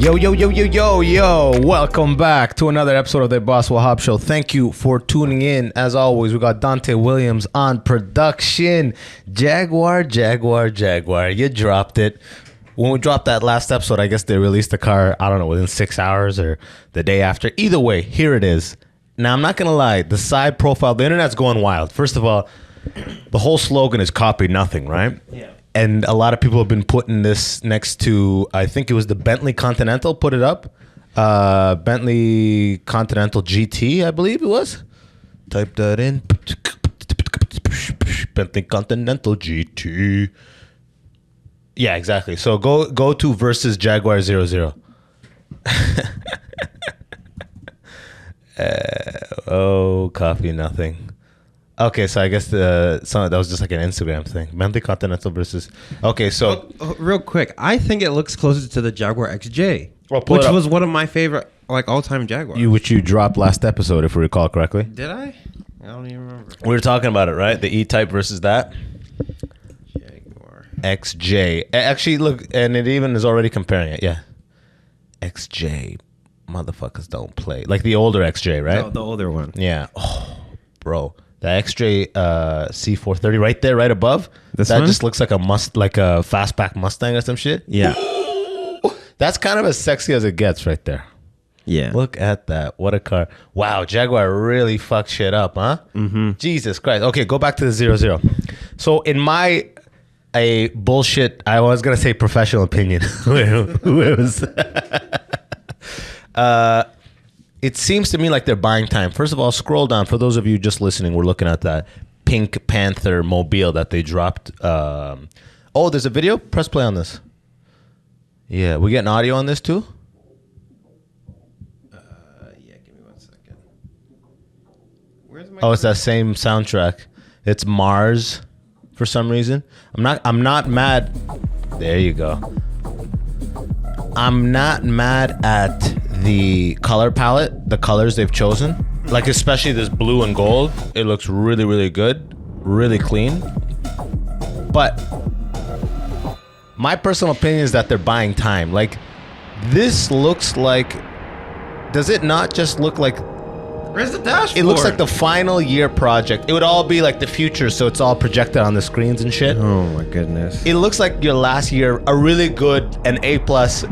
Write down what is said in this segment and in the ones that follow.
Yo. Welcome back to another episode of the Abbas Wahab Show. Thank you for tuning in. As always, we got Dante Williams on production. Jaguar. You dropped it. When we dropped that last episode, I guess they released the car, I don't know, within 6 hours or the day after. Either way, here it is. Now, I'm not going to lie. The side profile, the internet's going wild. First of all, the whole slogan is copy nothing, right? Yeah. And a lot of people have been putting this next to, I think it was the Bentley Continental, put it up. Bentley Continental GT, I believe it was. Type that in. Bentley Continental GT. Yeah, exactly. So go to versus Jaguar 00. Copy nothing. Okay, so I guess that was just like an Instagram thing. Bentley Continental versus... Okay, so... real quick, I think it looks closer to the Jaguar XJ, Well, which was one of my favorite, all-time Jaguars. Which you dropped last episode, if we recall correctly. Did I? I don't even remember. We were talking about it, right? The E-Type versus that. Jaguar. XJ. Actually, look, and it even is already comparing it, yeah. XJ. Motherfuckers don't play. Like the older XJ, right? No, the older one. Yeah. Oh, bro. The XJ C430 right there, right above. This that one? just looks like a fastback Mustang or some shit. Yeah. That's kind of as sexy as it gets right there. Yeah. Look at that. What a car. Wow, Jaguar really fucked shit up, huh? Mm-hmm. Jesus Christ. Okay, go back to the 00. So in a bullshit, I was going to say professional opinion. It seems to me like they're buying time. First of all, scroll down. For those of you just listening, we're looking at that Pink Panther mobile that they dropped. There's a video? Press play on this. Yeah, we getting audio on this too? Yeah, give me 1 second. Where's my... It's that same soundtrack. It's Mars for some reason. I'm not mad. There you go. I'm not mad at the color palette, the colors they've chosen. Like especially this blue and gold. It looks really, really good. Really clean. But my personal opinion is that they're buying time. Like this looks like... Does it not just look like... Where's the dashboard? It looks like the final year project. It would all be like the future, so it's all projected on the screens and shit. Oh my goodness. It looks like your last year, a really good, an A+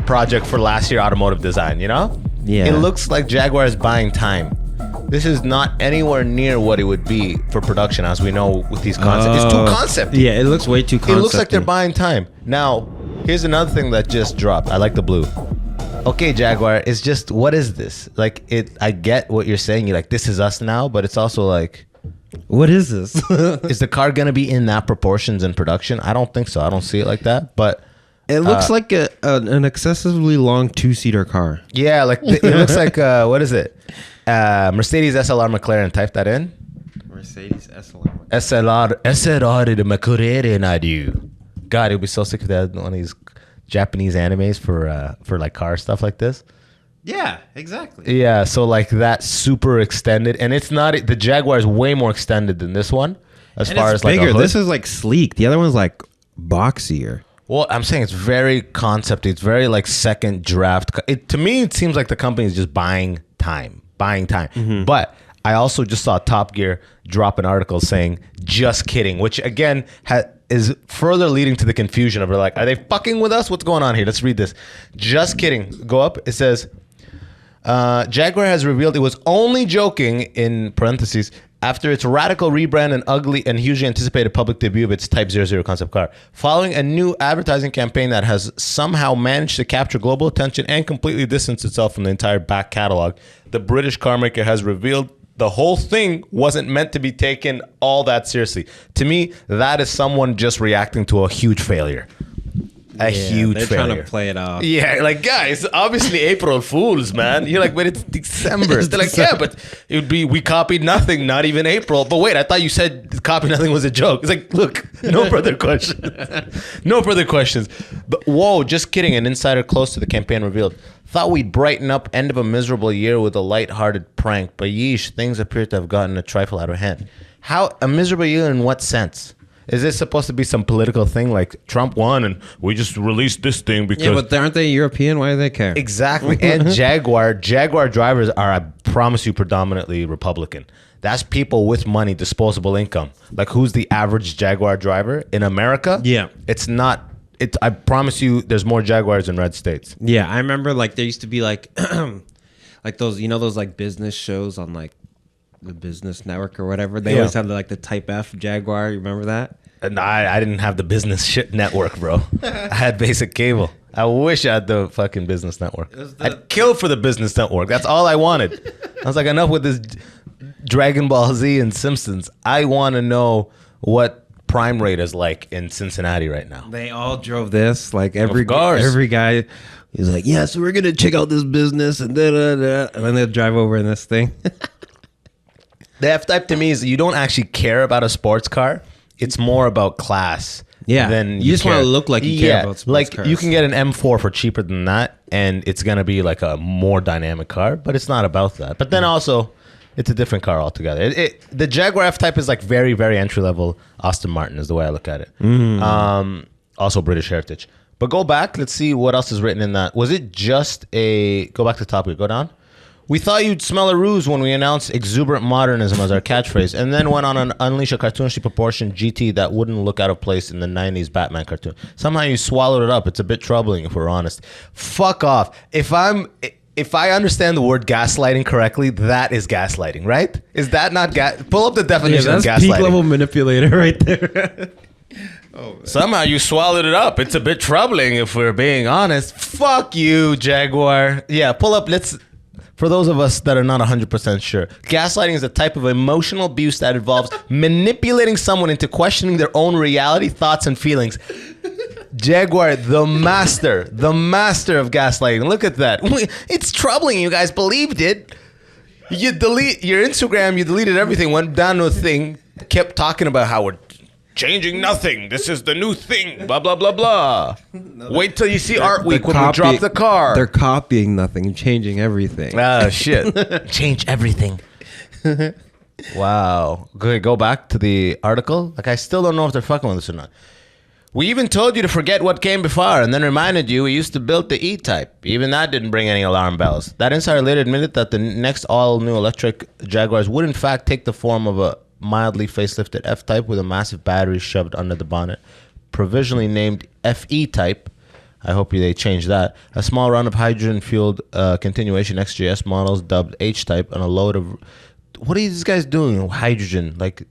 project for last year automotive design, you know? Yeah. It looks like Jaguar is buying time. This is not anywhere near what it would be for production, as we know with these concepts. It's too concept. Yeah, it looks way too concept. It looks like they're buying time. Now, here's another thing that just dropped. I like the blue. Okay, Jaguar, it's just, what is this? Like, I get what you're saying. You're like, this is us now, but it's also like... What is this? Is the car going to be in that proportions in production? I don't think so. I don't see it like that, but... It looks like an excessively long two-seater car. Yeah, like, it looks like, what is it? Mercedes SLR McLaren. Type that in. Mercedes SLR. SLR de McLaren. God, it would be so sick if they had one of these Japanese animes for like car stuff like this. Yeah, exactly. Yeah, so like that super extended, and it's not, the Jaguar is way more extended than this one as far as like bigger. a hood. This is like sleek. The other one's like boxier. Well, I'm saying it's very concept. It's very like second draft. To me, it seems like the company is just buying time. Mm-hmm. But I also just saw Top Gear drop an article saying, just kidding, which again is further leading to the confusion of like, are they fucking with us? What's going on here? Let's read this. Just kidding. Go up. It says, Jaguar has revealed it was only joking, in parentheses, after its radical rebrand and ugly and hugely anticipated public debut of its Type 00 concept car. Following a new advertising campaign that has somehow managed to capture global attention and completely distance itself from the entire back catalog, the British carmaker has revealed the whole thing wasn't meant to be taken all that seriously. To me, that is someone just reacting to a huge failure. Huge they're failure. trying to play it off. Yeah, like, guys, obviously April Fools, man. You're like, but it's December. They're like, yeah, but it would be, we copied nothing, not even April. But wait, I thought you said copy nothing was a joke. It's like, look, no further questions. No further questions. But whoa, just kidding. An insider close to the campaign revealed, thought we'd brighten up end of a miserable year with a lighthearted prank, but yeesh, things appear to have gotten a trifle out of hand. How, a miserable year in what sense? Is this supposed to be some political thing like Trump won and we just released this thing because... Yeah, but aren't they European? Why do they care? Exactly. And Jaguar drivers are, I promise you, predominantly Republican. That's people with money, disposable income. Like, who's the average Jaguar driver in America? Yeah. It's not... I promise you, there's more Jaguars in red states. Yeah, I remember like there used to be like like those, you know, those like business shows on like the Business Network or whatever. They always have like the Type F Jaguar. You remember that? And I didn't have the business shit network, bro. I had basic cable. I wish I had the fucking business network. I'd kill for the business network. That's all I wanted. I was like, enough with this Dragon Ball Z and Simpsons. I want to know what prime rate is like in Cincinnati right now. They all drove this. Like every Of guy, he's like, yeah, so we're gonna check out this business and and then they'll drive over in this thing. The F-Type to me is you don't actually care about a sports car. It's more about class. Yeah, than you just want to look like you care about sports cars. You can get an M4 for cheaper than that, and it's gonna be like a more dynamic car, but it's not about that. But then also, it's a different car altogether. The Jaguar F-Type is like very, very entry-level Aston Martin is the way I look at it. Also British heritage. But go back. Let's see what else is written in that. Was it just a... Go back to the top here. Go down. We thought you'd smell a ruse when we announced exuberant modernism as our catchphrase, and then went on an unleash a cartoonishly proportioned GT that wouldn't look out of place in the 90s Batman cartoon. Somehow you swallowed it up. It's a bit troubling if we're honest. Fuck off. If I understand the word gaslighting correctly, that is gaslighting, right? Is that not pull up the definition of gaslighting. That's peak level manipulator right there. Somehow you swallowed it up. It's a bit troubling if we're being honest. Fuck you, Jaguar. Yeah, pull up. For those of us that are not 100% sure, gaslighting is a type of emotional abuse that involves manipulating someone into questioning their own reality, thoughts, and feelings. Jaguar, the master of gaslighting. Look at that. It's troubling. You guys believed it. You delete your Instagram. You deleted everything. Went down to a thing. Kept talking about how we're changing nothing. This is the new thing. Blah blah blah blah. Wait till you see Art Week when we drop the car. They're copying nothing and changing everything. Ah shit. Change everything. Wow. Go back to the article. Like I still don't know if they're fucking with us or not. We even told you to forget what came before and then reminded you we used to build the E-Type. Even that didn't bring any alarm bells. That insider later admitted that the next all-new electric Jaguars would in fact take the form of a mildly facelifted F-Type with a massive battery shoved under the bonnet. Provisionally named FE-Type. I hope they change that. A small round of hydrogen-fueled continuation XJS models dubbed H-Type and a load of... What are these guys doing with hydrogen? Like,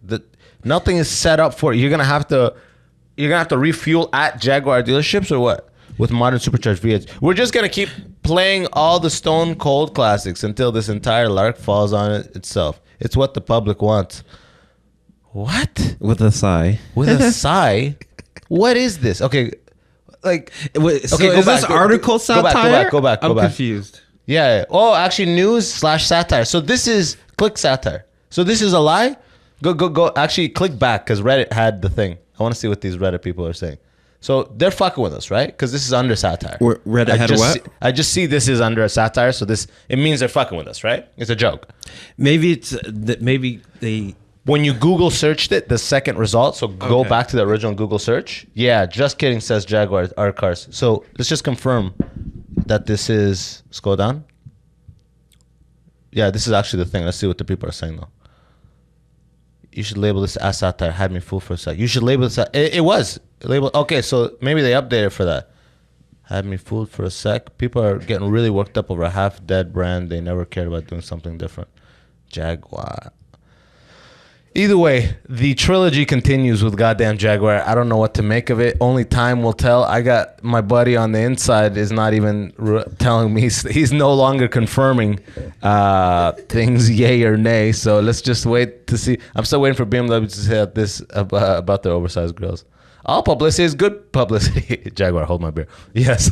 nothing is set up for it. You're gonna have to refuel at Jaguar dealerships or what? With modern supercharged V8s. We're just gonna keep playing all the Stone Cold classics until this entire lark falls on itself. It's what the public wants. What? With a sigh. With a sigh? What is this? Okay, like... Wait, so is this article satire? Go back. I'm confused. Yeah. Oh, actually news/satire. So this is... Click satire. So this is a lie? Go. Actually, click back because Reddit had the thing. I want to see what these Reddit people are saying. So they're fucking with us, right? Because this is under satire. Reddit had what? I just see this is under a satire, so it means they're fucking with us, right? It's a joke. Maybe they... When you Google searched it, the second result, so go back to the original Google search. Yeah, just kidding, says Jaguar our cars. So let's just confirm that this is... Scroll down. Yeah, this is actually the thing. Let's see what the people are saying, though. You should label this as satire. Had me fooled for a sec. You should label this. It was labeled. Okay, so maybe they updated for that. Had me fooled for a sec. People are getting really worked up over a half-dead brand. They never cared about doing something different. Jaguar. Either way, the trilogy continues with goddamn Jaguar. I don't know what to make of it. Only time will tell. I got my buddy on the inside is not even telling me. He's no longer confirming things yay or nay. So let's just wait to see. I'm still waiting for BMW to say this about their oversized grills. All publicity is good publicity. Jaguar, hold my beer. Yes.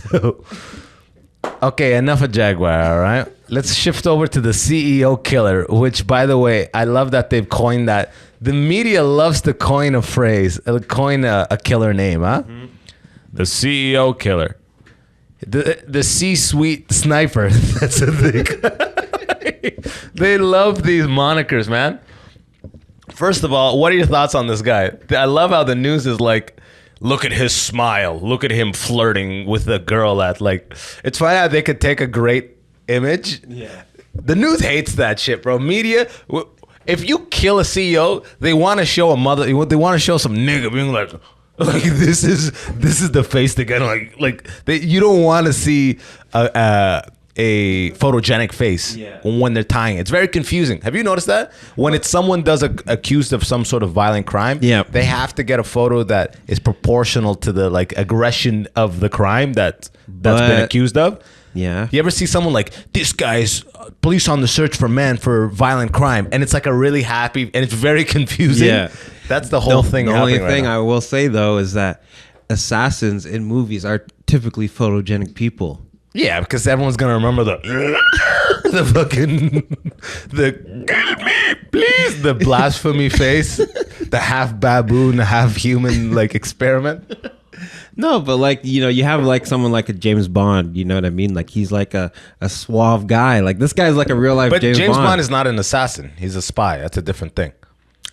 Okay, enough of Jaguar, all right? Let's shift over to the CEO killer, which, by the way, I love that they've coined that. The media loves to coin a phrase, coin a killer name, huh? Mm-hmm. The CEO killer. The C-suite sniper. That's a thing. They love these monikers, man. First of all, what are your thoughts on this guy? I love how the news is like, look at his smile. Look at him flirting with the girl at like. It's funny how they could take a great image. Yeah. The news hates that shit, bro. Media. If you kill a CEO, they want to show a mother. They want to show some nigga being like this is the face they're gonna you don't want to see a photogenic face when they're tying it. It's very confusing. Have you noticed that? When it's someone accused of some sort of violent crime, they have to get a photo that is proportional to the like aggression of the crime that's been accused of. Yeah. You ever see someone like, this guy's police on the search for man for violent crime, and it's like a really happy, and it's very confusing. Yeah. That's the whole thing. The only thing I will say though is that assassins in movies are typically photogenic people. Yeah, because everyone's gonna remember the kill me, please, the blasphemy face, the half baboon, half human like experiment. No, but like, you know, you have like someone like a James Bond, you know what I mean? Like he's like a suave guy. Like this guy's like a real life James Bond. But James Bond is not an assassin. He's a spy. That's a different thing.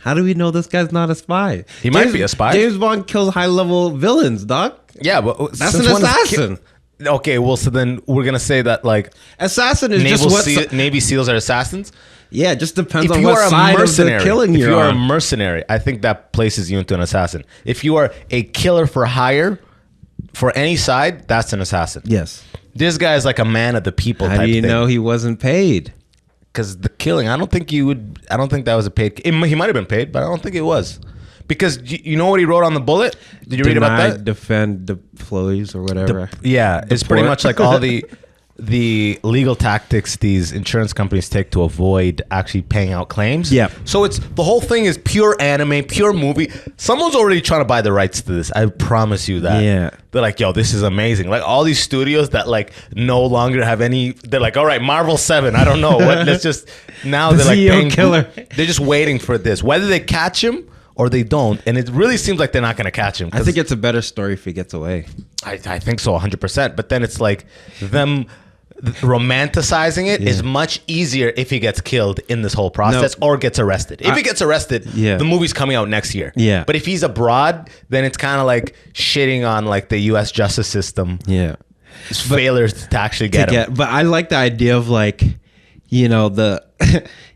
How do we know this guy's not a spy? He might be a spy. James Bond kills high level villains, dog. Yeah, but that's an assassin. Okay, well, so then we're gonna say that like assassin is just what Navy SEALs are assassins. Yeah, it just depends on what side of the killing you're on. If you are a mercenary, I think that places you into an assassin. If you are a killer for hire, for any side, that's an assassin. Yes. This guy is like a man of the people. How do you know he wasn't paid? Because the killing, I don't think that was a paid. He might have been paid, but I don't think it was. Because you know what he wrote on the bullet? Did you read about that? Defend the employees or whatever. It's pretty much like all the legal tactics these insurance companies take to avoid actually paying out claims. Yeah. So it's the whole thing is pure anime, pure movie. Someone's already trying to buy the rights to this. I promise you that. Yeah. They're like, yo, this is amazing. Like all these studios that like no longer have any. They're like, all right, Marvel 7. I don't know what. Let's just now they're like CEO killer. They're just waiting for this. Whether they catch him or they don't, and it really seems like they're not going to catch him. I think it's a better story if he gets away. I think so, 100%. But then it's like them romanticizing it is much easier if he gets killed in this whole process or gets arrested. If he gets arrested, the movie's coming out next year. Yeah. But if he's abroad, then it's kind of like shitting on like the U.S. justice system. Yeah. Failures to actually get him. But I like the idea of like, you know,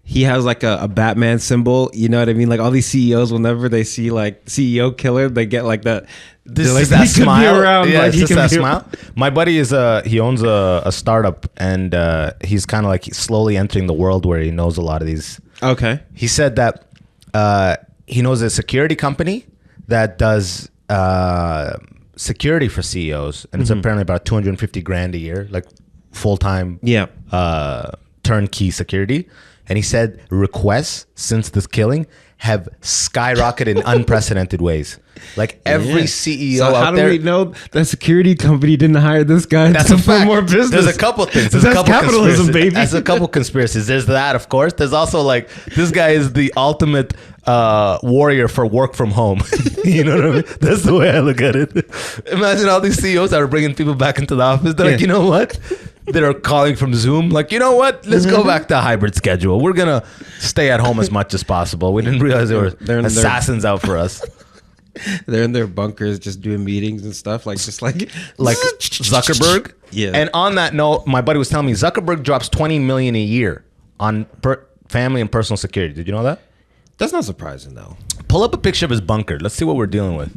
he has like a Batman symbol, you know what I mean? Like all these CEOs, whenever they see like CEO killer, they get like that. This like, is that smile. Yeah, like, it's just that smile. My buddy he owns a startup, and he's kind of like slowly entering the world where he knows a lot of these. Okay. He said that he knows a security company that does security for CEOs, and it's apparently about $250,000 a year, like full time. Turnkey security. And he said requests since this killing have skyrocketed in unprecedented ways. Like every CEO out there. How do we know the security company didn't hire this guy to put more business? There's a couple things. That's capitalism, baby. There's a couple conspiracies. There's that, of course. There's also like this guy is the ultimate warrior for work from home. You know what I mean? That's the way I look at it. Imagine all these CEOs that are bringing people back into the office. They're like, you know what? They're calling from Zoom. Like, you know what? Let's go back to a hybrid schedule. We're going to stay at home as much as possible. We didn't realize there were assassins out for us. They're in their bunkers just doing meetings and stuff. Like Zuckerberg. Yeah. And on that note, my buddy was telling me Zuckerberg drops $20 million a year on family and personal security. Did you know that? That's not surprising, though. Pull up a picture of his bunker. Let's see what we're dealing with.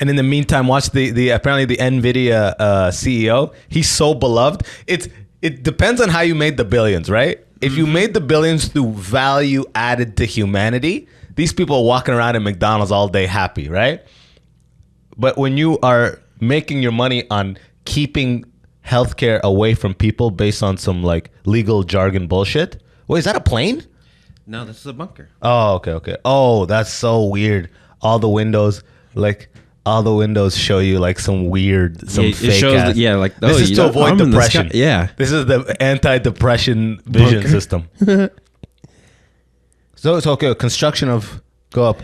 And in the meantime, watch the apparently the NVIDIA CEO. He's so beloved. It depends on how you made the billions, right? If you made the billions through value added to humanity, these people are walking around in McDonald's all day happy, right? But when you are making your money on keeping healthcare away from people based on some like legal jargon bullshit. Wait, is that a plane? No, this is a bunker. Oh, okay. Oh, that's so weird. All the windows show you like some weird, fake shows ass. This is to avoid depression. Yeah. This is the anti-depression vision system. So it's okay. Construction of go up.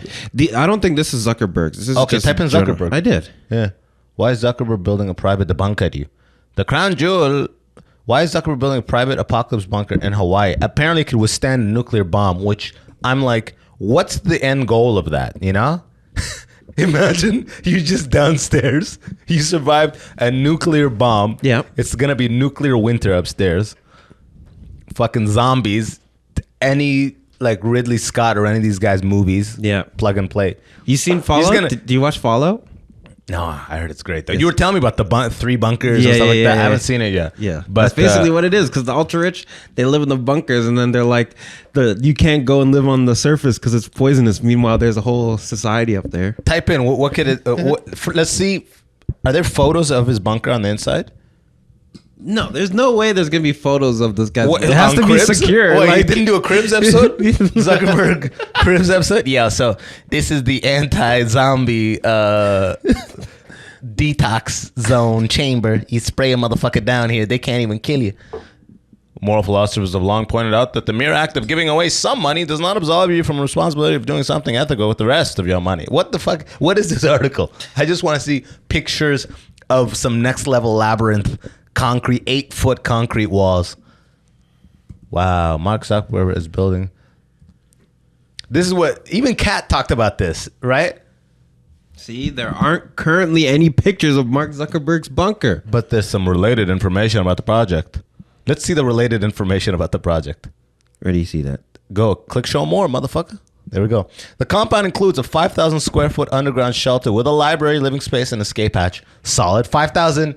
I don't think this is Zuckerberg. This is okay. Type in Zuckerberg. I did. Yeah. Why is Zuckerberg building a private bunker? The crown jewel Why is Zuckerberg building a private apocalypse bunker in Hawaii? Apparently it could withstand a nuclear bomb, which I'm like, what's the end goal of that, you know? Imagine you just downstairs, you survived a nuclear bomb. Yeah. It's going to be nuclear winter upstairs. Fucking zombies. Any like Ridley Scott or any of these guys' movies. Yeah. Plug and play. You seen Fallout? Do you watch Fallout? No, I heard it's great though. You were telling me about the 3 bunkers and stuff like that. I haven't seen it yet. Yeah, but that's basically what it is. Because the ultra rich, they live in the bunkers, and then they're like, you can't go and live on the surface because it's poisonous. Meanwhile, there's a whole society up there. Type in what could it? Let's see. Are there photos of his bunker on the inside? No, there's no way there's gonna be photos of this guy. What, it has to Cribs? be secure. What, like, you didn't do a Cribs episode? Zuckerberg Cribs episode? Yeah, so this is the anti-zombie detox zone chamber. You spray a motherfucker down here, they can't even kill you. Moral philosophers have long pointed out that the mere act of giving away some money does not absolve you from responsibility of doing something ethical with the rest of your money. What the fuck? What is this article? I just want to see pictures of some next level labyrinth. Concrete, 8-foot concrete walls. Wow, Mark Zuckerberg is building. This is what even Kat talked about this, right? See, there aren't currently any pictures of Mark Zuckerberg's bunker. But there's some related information about the project. Let's see the related information about the project. Where do you see that? Go, click show more, motherfucker. There we go. The compound includes a 5,000 square foot underground shelter with a library, living space, and escape hatch. Solid. 5,000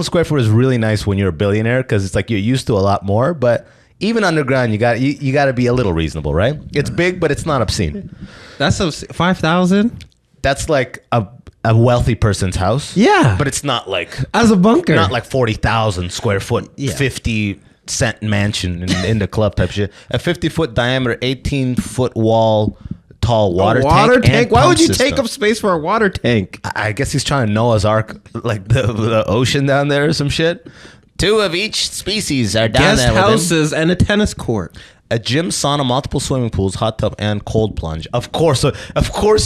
square foot is really nice when you're a billionaire because it's like you're used to a lot more. But even underground, you got to be a little reasonable, right? It's big, but it's not obscene. That's 5,000. That's like a wealthy person's house. Yeah, but it's not like as a bunker. Not like 40,000 square foot, 50-cent mansion in the club type shit. A 50-foot diameter, 18-foot wall, tall water tank. Why would you take up space for a water tank? I guess he's trying to Noah's Ark, like the ocean down there or some shit. 2 of each species are down there. Guest houses and a tennis court. A gym, sauna, multiple swimming pools, hot tub, and cold plunge. Of course,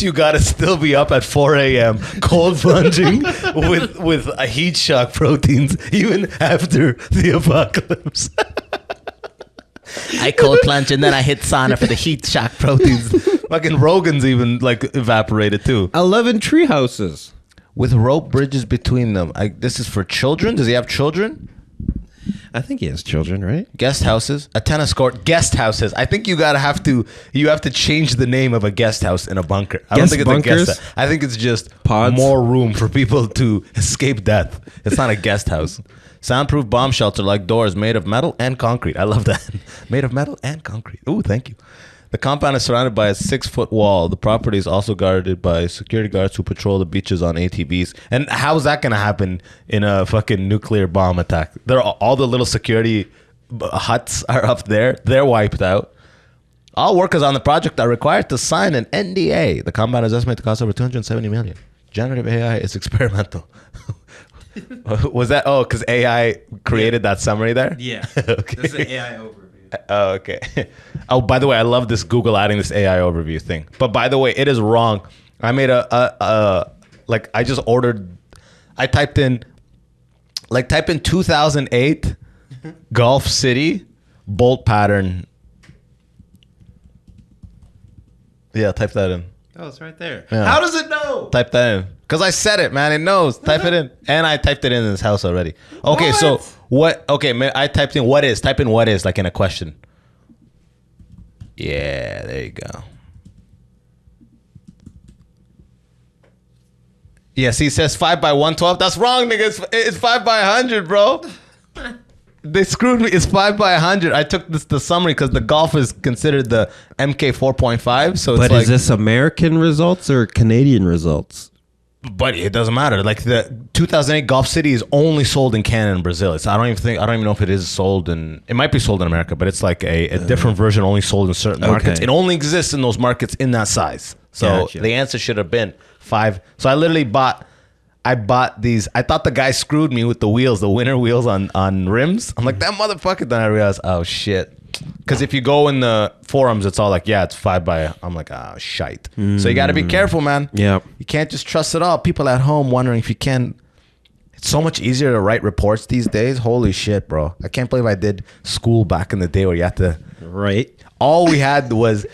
you gotta still be up at 4 a.m. cold plunging with a heat shock proteins even after the apocalypse. I cold plunge and then I hit sauna for the heat shock proteins. Fucking Rogan's even like evaporated too. 11 tree houses with rope bridges between them. This is for children. Does he have children? I think he has children, right? Guest houses, a tennis court, guest houses. I think you have to change the name of a guest house in a bunker. I don't think it's a guest house. I think it's just pods. More room for people to escape death. It's not a guest house. Soundproof bomb shelter like doors made of metal and concrete. I love that. Made of metal and concrete. Ooh, thank you. The compound is surrounded by a 6-foot wall. The property is also guarded by security guards who patrol the beaches on ATVs. And how is that going to happen in a fucking nuclear bomb attack? All the little security huts are up there. They're wiped out. All workers on the project are required to sign an NDA. The compound is estimated to cost over $270 million. Generative AI is experimental. Was that? Oh, because AI created that summary there? Yeah. Okay. This is an AI overview. Oh, okay. Oh, by the way, I love this Google adding this AI overview thing. But by the way, it is wrong. I made I just ordered, I typed in 2008 Gulf City bolt pattern. Yeah, type that in. Oh, it's right there. Yeah. How does it know? Type that in. Because I said it, man. It knows. Type it in. And I typed it in this house already. Okay, what? So what? Okay, man, I typed in what is. Type in what is, like in a question. Yeah, there you go. Yes, he says 5 by 112. That's wrong, nigga. It's 5 by 100, bro. They screwed me. It's 5 by 100. I took the summary because the Golf is considered the MK 4.5. So it's but is this American results or Canadian results? But it doesn't matter. Like the 2008 Golf City is only sold in Canada and Brazil. I don't even know if it is sold in. It might be sold in America, but it's like a different version, only sold in certain markets. It only exists in those markets in that size. So the answer should have been 5. So I literally bought these. I thought the guy screwed me with the wheels, the winter wheels on rims. I'm like, that motherfucker. Then I realized, oh shit. Because if you go in the forums, it's all like, yeah, it's 5 by. I'm like, oh shite. So you got to be careful, man. Yeah. You can't just trust it all. People at home wondering if you can. It's so much easier to write reports these days. Holy shit, bro. I can't believe I did school back in the day where you had to... Right. All we had was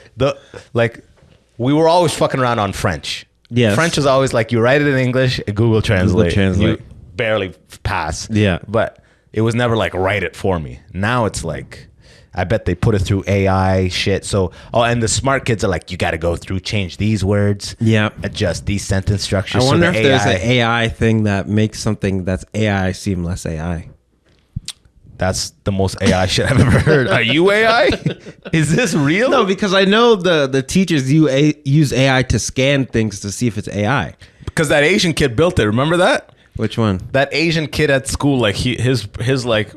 we were always fucking around on French. Yes. French was always like, you write it in English, Google Translate. You barely pass. Yeah. But it was never like, write it for me. Now it's like... I bet they put it through AI shit. So, and the smart kids are like, you got to go through, change these words, adjust these sentence structures. I wonder if there's an AI thing that makes something that's AI seem less AI. That's the most AI shit I've ever heard. Are you AI? Is this real? No, because I know the teachers use AI to scan things to see if it's AI. Because that Asian kid built it. Remember that? Which one? That Asian kid at school, like his big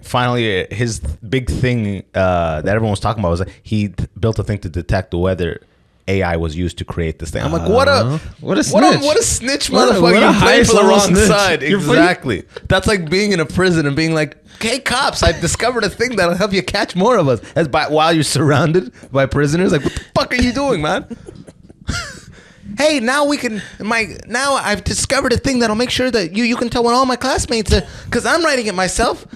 thing that everyone was talking about was that he built a thing to detect whether AI was used to create this thing. I'm like, what a snitch, motherfucker! You played for the wrong side. Exactly. That's like being in a prison and being like, "Hey, cops! I've discovered a thing that'll help you catch more of us." While you're surrounded by prisoners, like, what the fuck are you doing, man? Hey, now I've discovered a thing that'll make sure that you can tell when all my classmates are, because I'm writing it myself.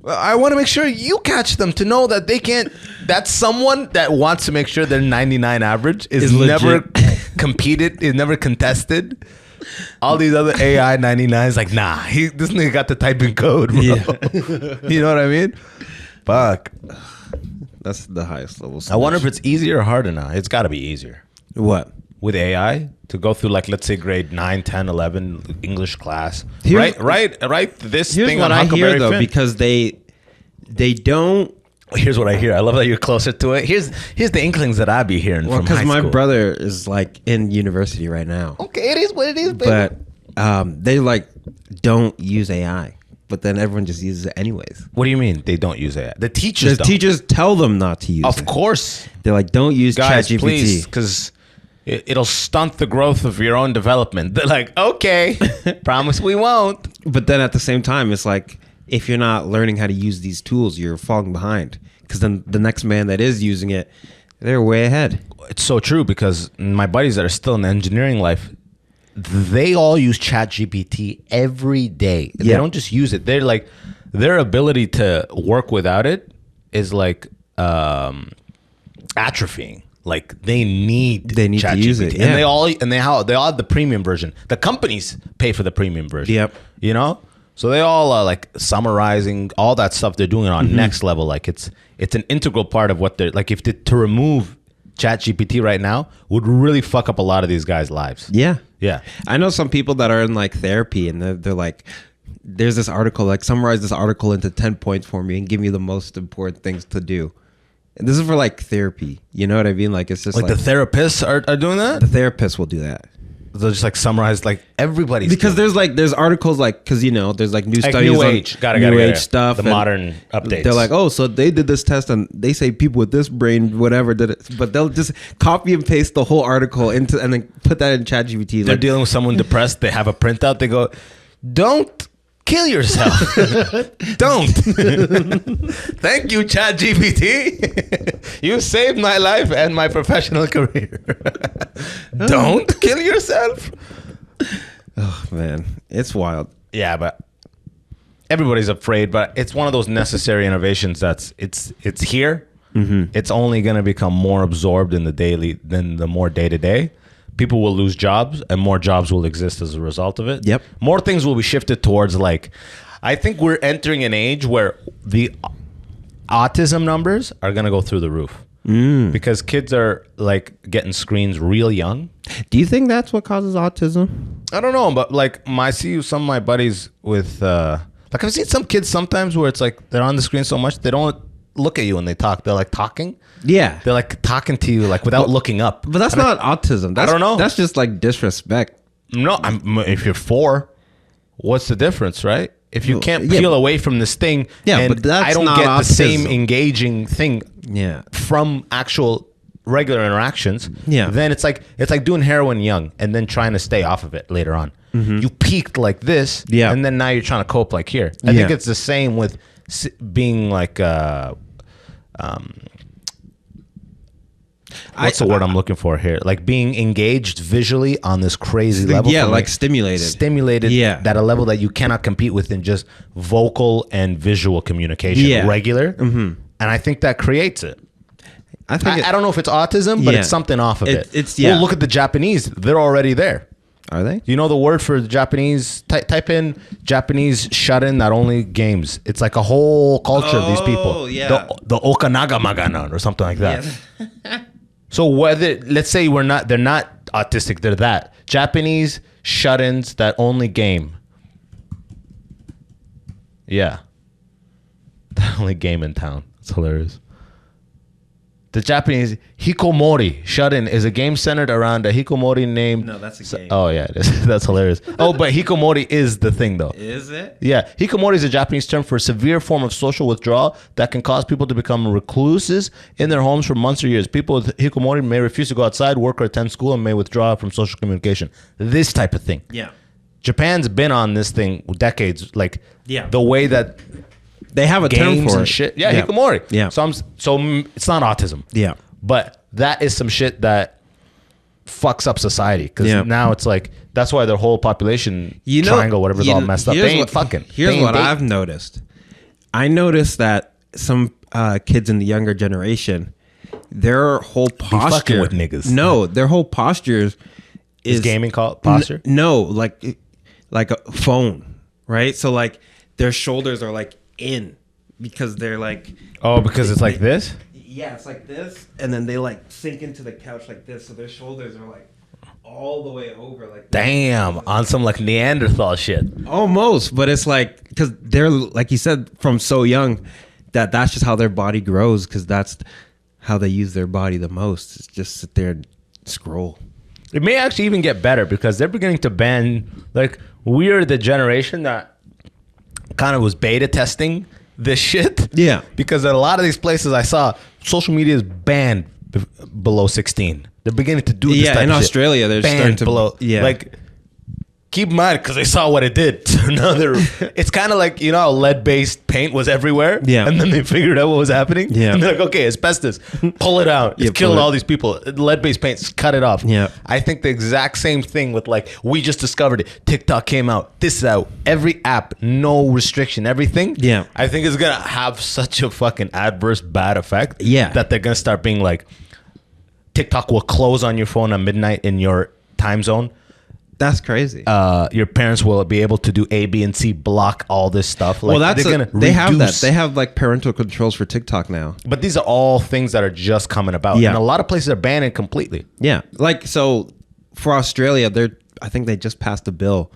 I want to make sure you catch them to know that they can't. That's someone that wants to make sure their 99 average is never competed, is never contested. All these other AI 99s, like, nah, this nigga got the typing code, bro. Yeah. You know what I mean? Fuck. That's the highest level. I wonder if it's easier or harder now. It's got to be easier. What? With AI to go through, like, let's say grade 9, 10, 11 English class. Right this thing on Huckleberry Finn. Because they don't. Here's what I hear. I love that you're closer to it. Here's the inklings that I be hearing from high school. Because my brother is like in university right now. Okay, it is what it is, baby. But they like don't use AI. But then everyone just uses it anyways. What do you mean they don't use AI? The teachers don't. Teachers tell them not to use it. Of course. They're like, don't use ChatGPT. Please, because it'll stunt the growth of your own development. They're like, okay, promise we won't. But then at the same time, it's like, if you're not learning how to use these tools, you're falling behind. Because then the next man that is using it, they're way ahead. It's so true, because my buddies that are still in engineering life, they all use ChatGPT every day. Yeah. They don't just use it. They're like, their ability to work without it is like atrophying. Like they need to use it, and they all have the premium version. The companies pay for the premium version. Yep. You know, so they all are like summarizing all that stuff. They're doing it on next level. Like it's an integral part of what they're like. If to remove ChatGPT right now would really fuck up a lot of these guys' lives. Yeah. Yeah. I know some people that are in like therapy, and they're like, there's this article, like summarize this article into 10 points for me and give me the most important things to do. And this is for like therapy. You know what I mean? Like it's just like the therapists are doing that? The therapists will do that. They'll just like summarize like everybody's because there's articles like, because you know there's like new like studies new age, on new age stuff, the modern updates. They're like, oh, so they did this test and they say people with this brain whatever did it, but they'll just copy and paste the whole article into and then put that in ChatGPT. They're dealing with someone depressed. They have a printout. They go, don't kill yourself. Don't. Thank you, ChatGPT. You saved my life and my professional career. Don't kill yourself. Oh man, it's wild. Yeah, but everybody's afraid. But it's one of those necessary innovations that's it's here. Mm-hmm. It's only going to become more absorbed in the daily than the more day to day. People will lose jobs and more jobs will exist as a result of it. Yep. More things will be shifted towards like, I think we're entering an age where the autism numbers are going to go through the roof because kids are like getting screens real young. Do you think that's what causes autism? I don't know, but like I see some of my buddies with, like I've seen some kids sometimes where it's like they're on the screen so much they don't look at you when they talk. They're like talking. Yeah. They're like talking to you like without looking up. But that's not autism. I don't know. That's just like disrespect. No, if you're 4, what's the difference, right? If you can't peel away from this thing, but that's I don't not get autism. the same engaging thing Yeah. from actual regular interactions, Yeah. then it's like doing heroin young and then trying to stay off of it later on. Mm-hmm. You peaked like this, and then now you're trying to cope like here. I think it's the same with being like what's the word I'm looking for here? Like being engaged visually on this crazy level. Yeah, like stimulated. Stimulated at a level that you cannot compete with in just vocal and visual communication, regular. Mm-hmm. And I think that creates it. I don't know if it's autism, but it's something off of it. Well, look at the Japanese. They're already there. Are they? You know the word for the Japanese? Type in Japanese shut-in, not only games. It's like a whole culture of these people. Yeah. The Okanaga Maganon or something like that. Yeah. So whether, let's say they're not autistic, they're that. Japanese shut-ins that only game. Yeah. The only game in town. It's hilarious. The Japanese hikomori shut-in is a game centered around a hikomori named... No, that's a game. Oh, yeah, it is. That's hilarious. Oh, but hikomori is the thing, though. Is it? Yeah. Hikomori is a Japanese term for a severe form of social withdrawal that can cause people to become recluses in their homes for months or years. People with hikomori may refuse to go outside, work, or attend school, and may withdraw from social communication. This type of thing. Yeah. Japan's been on this thing decades. Like, the way that... They have a term for and it. Shit. Yeah, hikomori. Yeah. So it's not autism. Yeah. But that is some shit that fucks up society because now it's like that's why their whole population triangle, whatever's all messed up. They ain't fucking. Here's what I've noticed. I noticed that some kids in the younger generation, their whole posture fucking with niggas. No, their whole posture is gaming called posture. No, like a phone, right? So like their shoulders are like in because they're like because it's like this. Yeah, it's like this, and then they like sink into the couch like this, so their shoulders are like all the way over, like damn, on some like Neanderthal shit. Almost, but it's like because they're like you said from so young that's just how their body grows because that's how they use their body the most. It's just sit there and scroll. It may actually even get better because they're beginning to ban. Like we are the generation that kind of was beta testing this shit. Yeah. Because at a lot of these places I saw, social media is banned below 16. They're beginning to do this type of shit. Yeah, in Australia, they're starting to... below. Yeah. Like, keep in mind, because they saw what it did. So now it's kind of like, you know how lead-based paint was everywhere? Yeah. And then they figured out what was happening? Yeah. And they're like, okay, asbestos. Pull it out. It's killed all these people. Lead-based paint, cut it off. Yeah. I think the exact same thing with like, we just discovered it. TikTok came out. This is out. Every app, no restriction, everything. Yeah. I think it's going to have such a fucking adverse bad effect. Yeah. That they're going to start being like, TikTok will close on your phone at midnight in your time zone. That's crazy. Your parents will be able to do A, B, and C, block all this stuff. Like, well, they have that. They have like parental controls for TikTok now. But these are all things that are just coming about. Yeah. And a lot of places are banning completely. Yeah. Like, so for Australia, I think they just passed a bill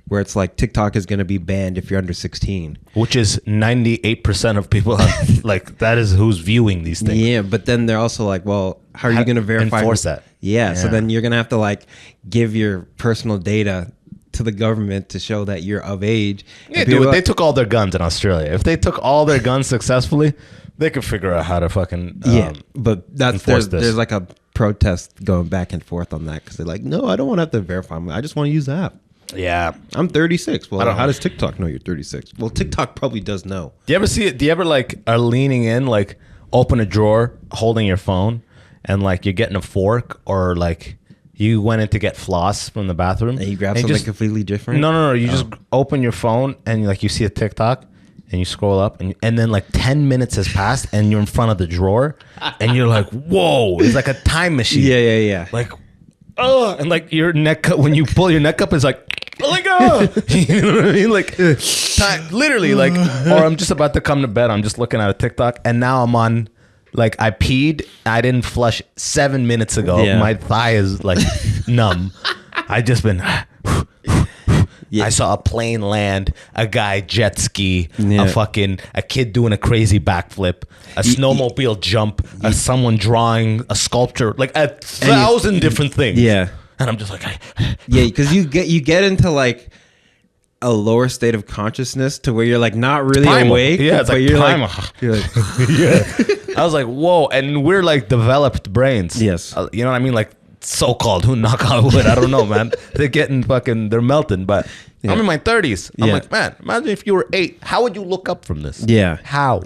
where it's like TikTok is going to be banned if you're under 16. Which is 98% of people. Like, that is who's viewing these things. Yeah, but then they're also like, well, how are you going to verify? Enforce that. Yeah, so then you're going to have to like give your personal data to the government to show that you're of age. Yeah, dude, they took all their guns in Australia. If they took all their guns successfully, they could figure out how to fucking but there's like a protest going back and forth on that because they're like, no, I don't want to have to verify. I just want to use the app. Yeah. I'm 36. Well, how does TikTok know you're 36? Well, TikTok probably does know. Do you ever see it? Do you ever like are leaning in, like open a drawer, holding your phone, and like you're getting a fork or like you went in to get floss from the bathroom and you grab something completely different? No. You just open your phone and like you see a TikTok and you scroll up and then like 10 minutes has passed and you're in front of the drawer and you're like, whoa, it's like a time machine. Yeah. Like, oh, and like your neck, when you pull your neck up, it's like, oh my God. You know what I mean? Like, time, literally, like, or I'm just about to come to bed. I'm just looking at a TikTok, and now I'm on, like, I peed. I didn't flush 7 minutes ago. Yeah. My thigh is, like, numb. I just been... Yeah. I saw a plane land, a guy jet ski, a kid doing a crazy backflip, a snowmobile jump, someone drawing a sculpture, like 1,000 different things. Yeah. And I'm just like, yeah, because you get into like a lower state of consciousness to where you're like not really awake. Yeah, it's but like you're primal. You're like yeah. I was like, whoa, and we're like developed brains. Yes. You know what I mean? Like so-called, who knock on wood, I don't know, man. They're getting they're melting, but I'm in my 30s. I'm like, man, imagine if you were 8. How would you look up from this? Yeah. How?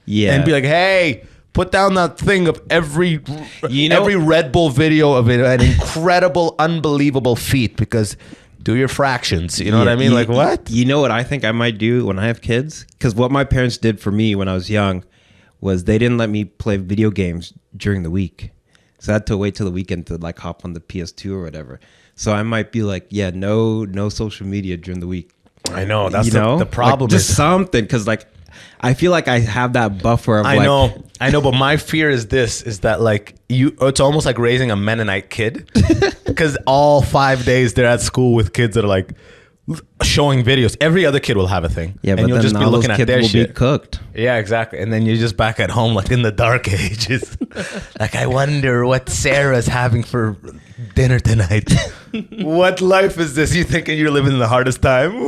Yeah. And be like, hey, Put down that thing of every know- every Red Bull video of an incredible, unbelievable feat, because do your fractions. You know what I mean? Like, what? You know what I think I might do when I have kids? Because what my parents did for me when I was young was they didn't let me play video games during the week. So I had to wait till the weekend to like hop on the PS2 or whatever. So I might be like, yeah, no social media during the week. I know. That's you the problem. Like, just something, because like I feel like I have that buffer of I know, but my fear is that like it's almost like raising a Mennonite kid, because all 5 days they're at school with kids that are like showing videos. Every other kid will have a thing, Yeah, and but you'll then just be all looking those at kids their will shit. be cooked. Yeah, exactly. And then you're just back at home like in the dark ages. Like, I wonder what Sarah's having for dinner tonight. What life is this? You thinking you're living the hardest time?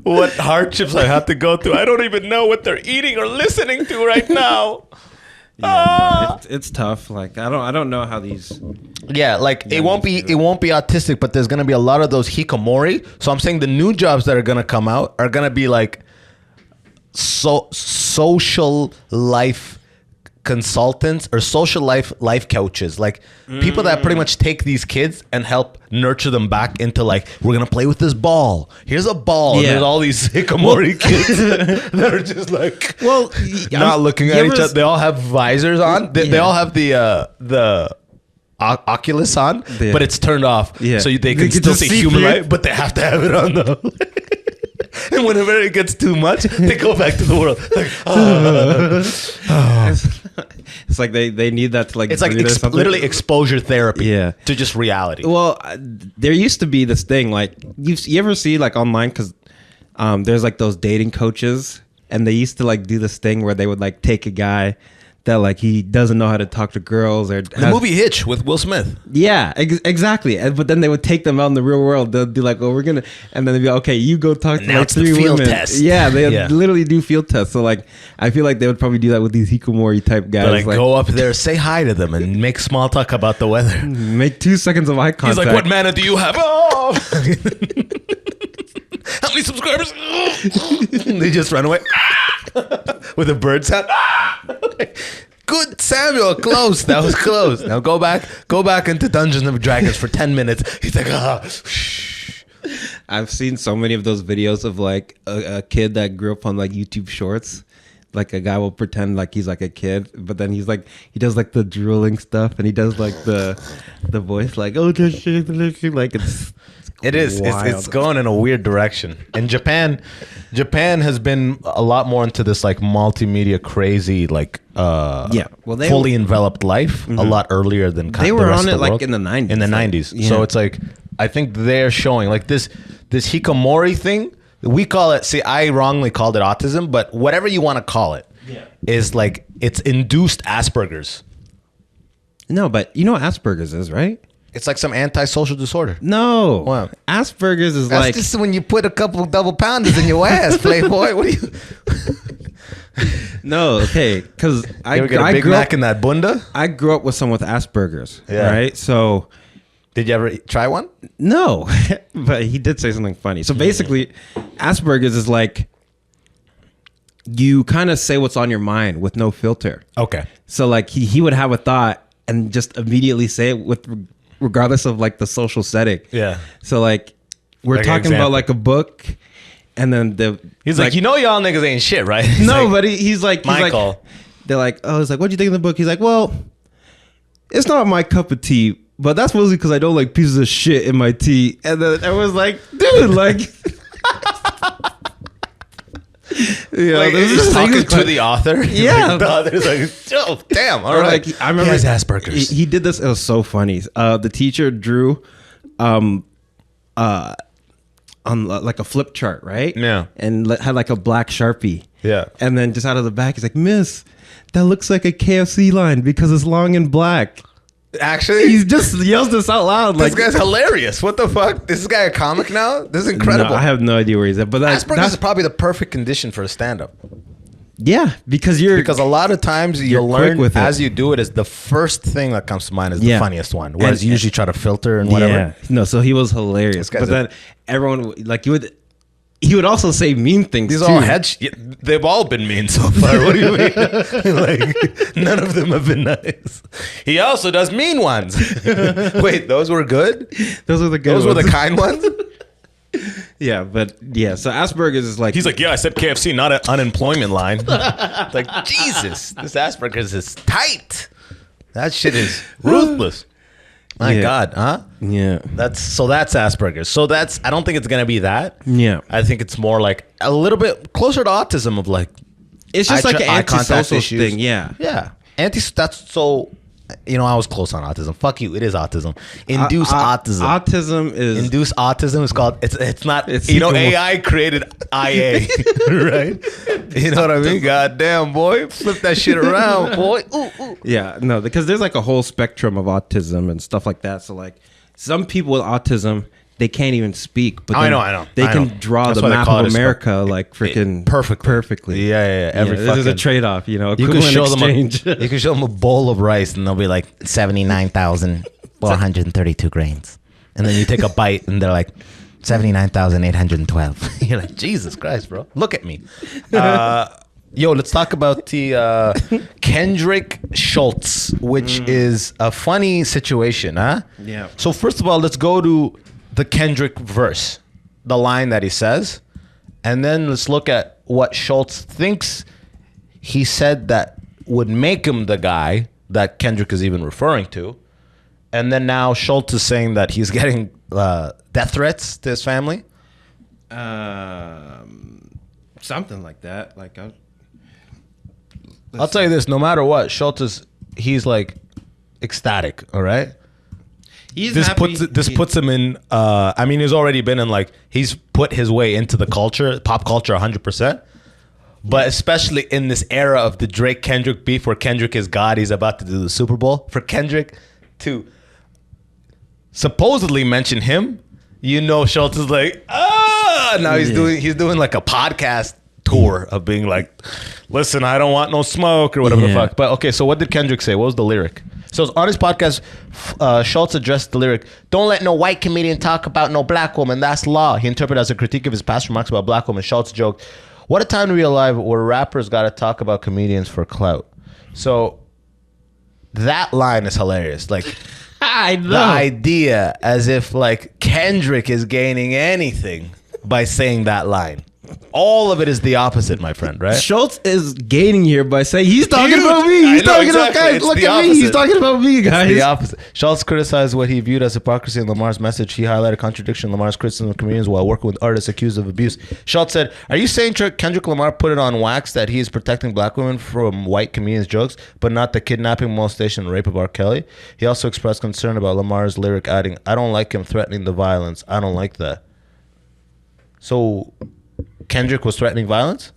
What hardships I have to go through. I don't even know what they're eating or listening to right now. It's tough. Like I don't know how these. Yeah, like it won't be autistic, but there's gonna be a lot of those hikikomori. So I'm saying the new jobs that are gonna come out are gonna be like social life consultants or social life coaches, like people that pretty much take these kids and help nurture them back into like, we're gonna play with this ball. Here's a ball. Yeah. And there's all these hikikomori kids that are just like, not looking at each other. They all have visors on. They all have the Oculus on, but it's turned off, so they can still see human light, but they have to have it on though. And whenever it gets too much, they go back to the world. Like, It's like they need that to like. it's like literally exposure therapy to just reality. Well, there used to be this thing like you ever see like online, because there's like those dating coaches, and they used to like do this thing where they would like take a guy that like he doesn't know how to talk to girls, or the movie Hitch with Will Smith. Yeah, exactly. But then they would take them out in the real world. They'll be like, "Oh, we're gonna," and then they'd be like, "Okay, you go talk to like 3 field women." test. Yeah, they literally do field tests. So like, I feel like they would probably do that with these hikikomori type guys. Like, go up there, say hi to them, and make small talk about the weather. Make 2 seconds of eye contact. He's like, "What mana do you have?" Oh! How many subscribers? They just run away with a bird sound. Good, Samuel. Close. That was close. Now go back into Dungeons and Dragons for 10 minutes. He's like, I've seen so many of those videos of like a kid that grew up on like YouTube Shorts. Like a guy will pretend like he's like a kid, but then he's like, he does like the drooling stuff, and he does like the voice like, oh, this shit, like it's going in a weird direction. And Japan has been a lot more into this like multimedia crazy like fully enveloped life a lot earlier than they were on it like in the 90s. In the 90s. Yeah. So it's like, I think they're showing like this hikikomori thing. We call it, I wrongly called it autism, but whatever you want to call it is like, it's induced Asperger's. No, but you know what Asperger's is, right? It's like some antisocial disorder. No. Wow. Asperger's is That's like... just when you put a couple double pounders in your ass, playboy. What are you... No, okay, because I get a Big Mac in that bunda? I grew up with someone with Asperger's, right? So... Did you ever try one? No, but he did say something funny. So basically, Asperger's is like you kind of say what's on your mind with no filter. Okay. So like he would have a thought and just immediately say it with regardless of like the social setting. Yeah. So like we're talking about like a book, and then he's like, you know, y'all niggas ain't shit, right? No, but he's like Michael. They're like, oh, it's like, what'd you think of the book? He's like, well, it's not my cup of tea. But that's mostly because I don't like pieces of shit in my tea. And then I was like, dude, like... Like, he's talking to the author? Yeah. The author's like, oh, damn, all right. Like, I remember he has Asperger's. He did this. It was so funny. The teacher drew on like a flip chart, right? Yeah. And had like a black Sharpie. Yeah. And then just out of the back, he's like, Miss, that looks like a KFC line because it's long and black. Actually, he just yells this out loud. This guy's hilarious. What the fuck? Is this guy a comic now? This is incredible. No, I have no idea where he's at. But Asperger's is probably the perfect condition for a stand-up. Yeah, because a lot of times you'll learn as you do it is the first thing that comes to mind is the funniest one. Whereas you usually try to filter and whatever. Yeah. No, so he was hilarious. But then everyone like you would. he would also say mean things. These too. all they've all been mean so far. What do you mean? Like, none of them have been nice. He also does mean ones. Wait, those were good? Those are the good Those ones. were the kind ones? Yeah, but yeah, so Asperger's is like... He's like, yeah, I said KFC, not an unemployment line. It's like, Jesus, this Asperger's is tight. That shit is ruthless. My God, huh? Yeah. That's Asperger's. So I don't think it's going to be that. Yeah. I think it's more like a little bit closer to autism of like... It's just like an eye contact antisocial issues. thing, yeah. Yeah. That's so... You know, I was close on autism. Fuck you. It is autism. Induced autism. Autism is... Induced autism is called... It's not... It's you know, AI created IA. Right? You know what I mean? God damn, boy. Flip that shit around, boy. Ooh, ooh. Yeah, no, because there's like a whole spectrum of autism and stuff like that. So like some people with autism, they can't even speak. But I know. They can draw That's the why they map call of it America like freaking perfectly. Yeah. This is a trade-off, you know. You can show exchange. them you can show them a bowl of rice and they'll be like 79,432 grains. And then you take a bite and they're like 79,812. You're like, Jesus Christ, bro. Look at me. Yo, let's talk about the Kendrick Schultz, which is a funny situation, huh? Yeah. So first of all, let's go to the Kendrick verse, the line that he says, and then let's look at what Schultz thinks he said that would make him the guy that Kendrick is even referring to. And then now Schultz is saying that he's getting death threats to his family. Something like that. Like I'll tell you this: no matter what, Schultz he's like ecstatic. All right. This puts him in. I mean, he's already been in like he's put his way into the culture, pop culture, 100%. But especially in this era of the Drake Kendrick beef, where Kendrick is God, he's about to do the Super Bowl. For Kendrick to supposedly mention him, you know, Schultz is like, now he's doing like a podcast tour of being like, listen, I don't want no smoke or whatever the fuck. But okay, so what did Kendrick say? What was the lyric? So on his podcast, Schultz addressed the lyric, "Don't let no white comedian talk about no black woman. That's law." He interpreted as a critique of his past remarks about black women. Schultz joked, "What a time to be alive where rappers got to talk about comedians for clout." So that line is hilarious. Like, I know. The idea as if like Kendrick is gaining anything by saying that line. All of it is the opposite, my friend, right? Schultz is gaining here by saying he's talking Huge. about me. He's I know, talking exactly. about guys. It's Look the at me. opposite. He's talking about me, guys. It's the opposite. Schultz criticized what he viewed as hypocrisy in Lamar's message. He highlighted contradiction in Lamar's criticism of comedians while working with artists accused of abuse. Schultz said, "Are you saying Kendrick Lamar put it on wax that he is protecting black women from white comedians' jokes, but not the kidnapping, molestation, and rape of R. Kelly?" He also expressed concern about Lamar's lyric, adding, "I don't like him threatening the violence. I don't like that." So Kendrick was threatening violence?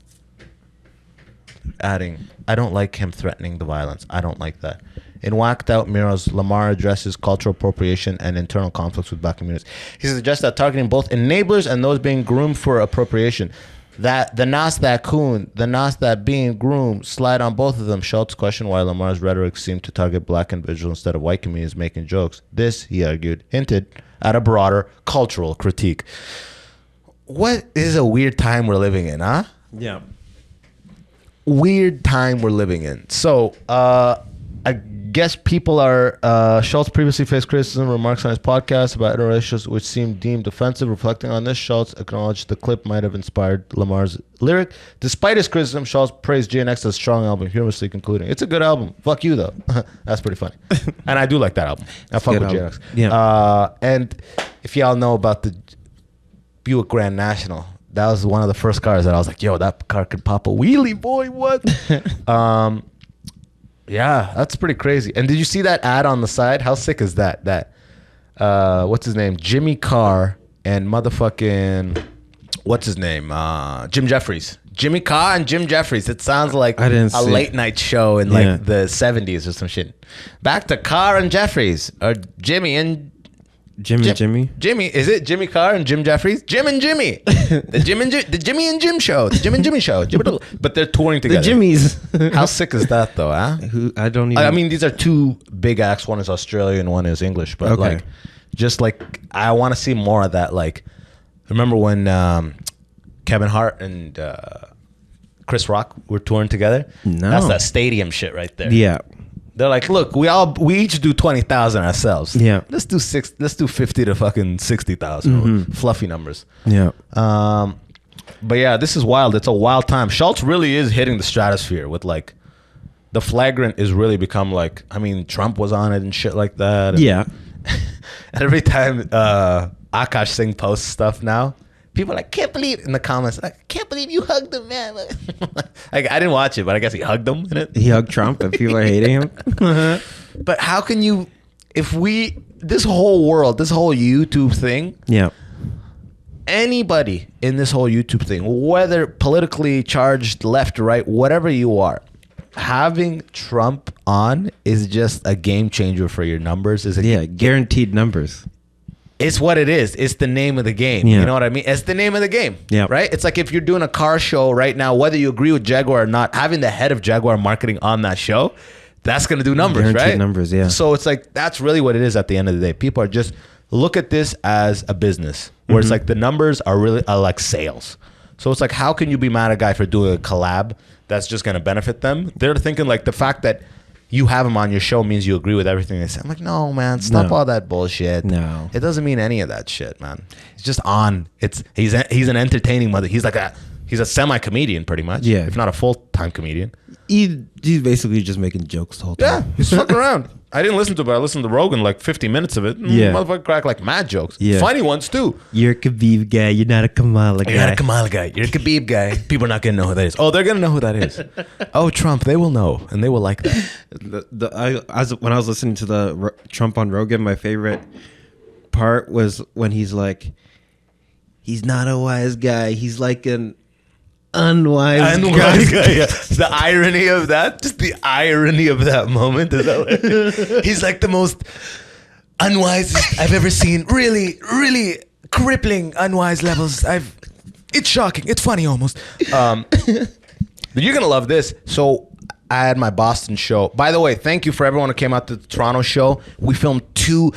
Adding, "I don't like him threatening the violence. I don't like that." In Whacked Out Mirrors, Lamar addresses cultural appropriation and internal conflicts with black communities. He suggests that targeting both enablers and those being groomed for appropriation. That the Nas that coon, the Nas that being groomed, slide on both of them. Schultz questioned why Lamar's rhetoric seemed to target black individuals instead of white comedians making jokes. This, he argued, hinted at a broader cultural critique. What is a weird time we're living in, huh? Yeah. Weird time we're living in. So, I guess people are... Schultz previously faced criticism remarks on his podcast about interracials which seemed deemed offensive. Reflecting on this, Schultz acknowledged the clip might have inspired Lamar's lyric. Despite his criticism, Schultz praised GNX as a strong album, humorously concluding, "It's a good album. Fuck you, though." That's pretty funny. And I do like that album. I fuck with GNX. Yeah. And if y'all know about the Buick Grand National, that was one of the first cars that I was like, yo, that car could pop a wheelie, boy. What? Yeah, that's pretty crazy. And did you see that ad on the side? How sick is that? What's his name? Jimmy Carr and motherfucking, what's his name? Jim Jeffries. Jimmy Carr and Jim Jeffries. It sounds like a late night show in like the 70s or some shit. Back to Carr and Jeffries, or Jimmy and Jimmy, is it Jimmy Carr and Jim Jeffries? Jim and Jimmy, the Jimmy and Jim show, the Jim and Jimmy show. But they're touring together. The Jimmies. How sick is that, though? Huh? I don't even. I mean, these are two big acts. One is Australian, one is English. But like, just like I want to see more of that. Like, remember when Kevin Hart and Chris Rock were touring together? No. That's that stadium shit right there. Yeah. They're like, look, we each do 20,000 ourselves. Yeah. Let's do 50 to fucking 60,000. Fluffy numbers. Yeah. But yeah, this is wild. It's a wild time. Schultz really is hitting the stratosphere with like the flagrant is really become like, I mean, Trump was on it and shit like that. And, Yeah. and every time Akash Singh posts stuff now, people are like, can't believe in the comments, like, can't believe you hugged him, man. Like, I didn't watch it, but I guess he hugged him in it. He hugged Trump and people are hating him. But how can you, this whole world, this whole YouTube thing, Yeah. anybody in this whole YouTube thing, whether politically charged, left, right, whatever you are, having Trump on is just a game changer for your numbers. Guaranteed numbers. It's what it is. It's the name of the game. Yeah. You know what I mean? It's the name of the game. Yeah. Right? It's like if you're doing a car show right now, whether you agree with Jaguar or not, having the head of Jaguar marketing on that show, that's going to do numbers, Guaranteed right? numbers, yeah. So it's like, that's really what it is at the end of the day. People are just, look at this as a business where it's like the numbers are really like sales. So it's like, how can you be mad at a guy for doing a collab that's just going to benefit them? They're thinking like the fact that you have him on your show means you agree with everything they say. I'm like, no, man, stop all that bullshit. No. It doesn't mean any of that shit, man. It's just on. He's an entertaining mother. He's a semi-comedian pretty much. Yeah. If not a full-time comedian. He's basically just making jokes the whole time. Yeah, he's fucking around. I didn't listen to it, but I listened to Rogan like 50 minutes of it. Yeah. Motherfucker crack like mad jokes. Yeah. Funny ones too. You're a Khabib guy. You're not a Kamala guy. You're not a Kamala guy. You're a Khabib guy. People are not going to know who that is. Oh, they're going to know who that is. Oh, Trump. They will know, and they will like that. When I was listening to the Trump on Rogan, my favorite part was when he's like, he's not a wise guy. He's like an unwise guy. Yeah. The irony of that, just the irony of that moment is that he's like the most unwise I've ever seen. Really, really crippling unwise levels. It's shocking. It's funny almost. But you're gonna love this. So I had my Boston show. By the way, thank you for everyone who came out to the Toronto show. We filmed 2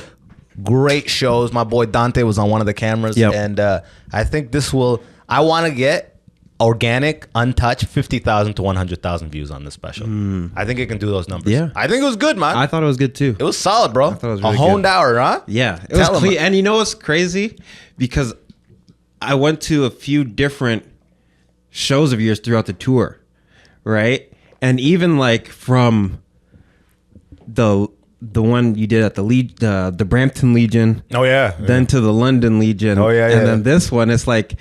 great shows. My boy Dante was on one of the cameras. Yep. And I think I want to get organic, untouched, 50,000 to 100,000 views on this special. I think it can do those numbers. Yeah. I think it was good, man. I thought it was good too. It was solid, bro. I thought it was really a honed good. hour, huh? Yeah, it was Tell 'em. clean. And you know what's crazy? Because I went to a few different shows of yours throughout the tour, right? And even like from the one you did at the Brampton Legion, Oh, yeah. then to the London Legion, Oh, yeah, and yeah. then this one, it's like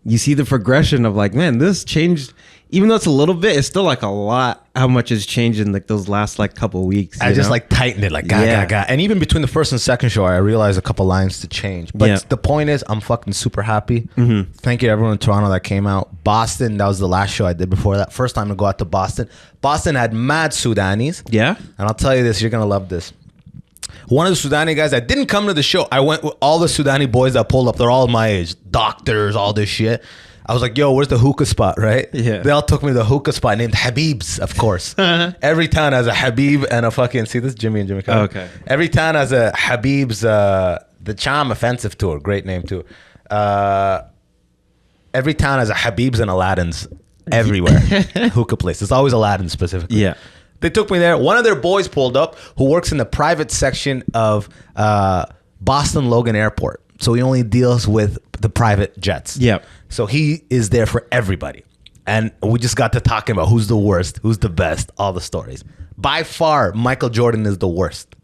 you see the progression of like, man, this changed. Even though it's a little bit, it's still like a lot. How much has changed in like those last like couple weeks? I just know? like tightened it, like ga. And even between the first and second show, I realized a couple lines to change. But Yeah. the point is, I'm fucking super happy. Thank you to everyone in Toronto that came out. Boston, that was the last show I did before that. First time to go out to Boston. Boston had mad Sudanis. Yeah. And I'll tell you this, you're going to love this. One of the Sudani guys that didn't come to the show, I went with all the Sudani boys that pulled up. They're all my age, doctors, all this shit. I was like, yo, where's the hookah spot, right? Yeah. They all took me to the hookah spot named Habib's, of course. Every town has a Habib and a fucking, see this? Jimmy and Jimmy. Oh, okay. Every town has a Habib's, the Cham Offensive Tour. Great name, too. Every town has a Habib's and Aladdin's everywhere. Hookah place. It's always Aladdin specifically. Yeah. They took me there. One of their boys pulled up who works in the private section of Boston Logan Airport. So he only deals with the private jets. Yep. So he is there for everybody. And we just got to talking about who's the worst, who's the best, all the stories. By far, Michael Jordan is the worst.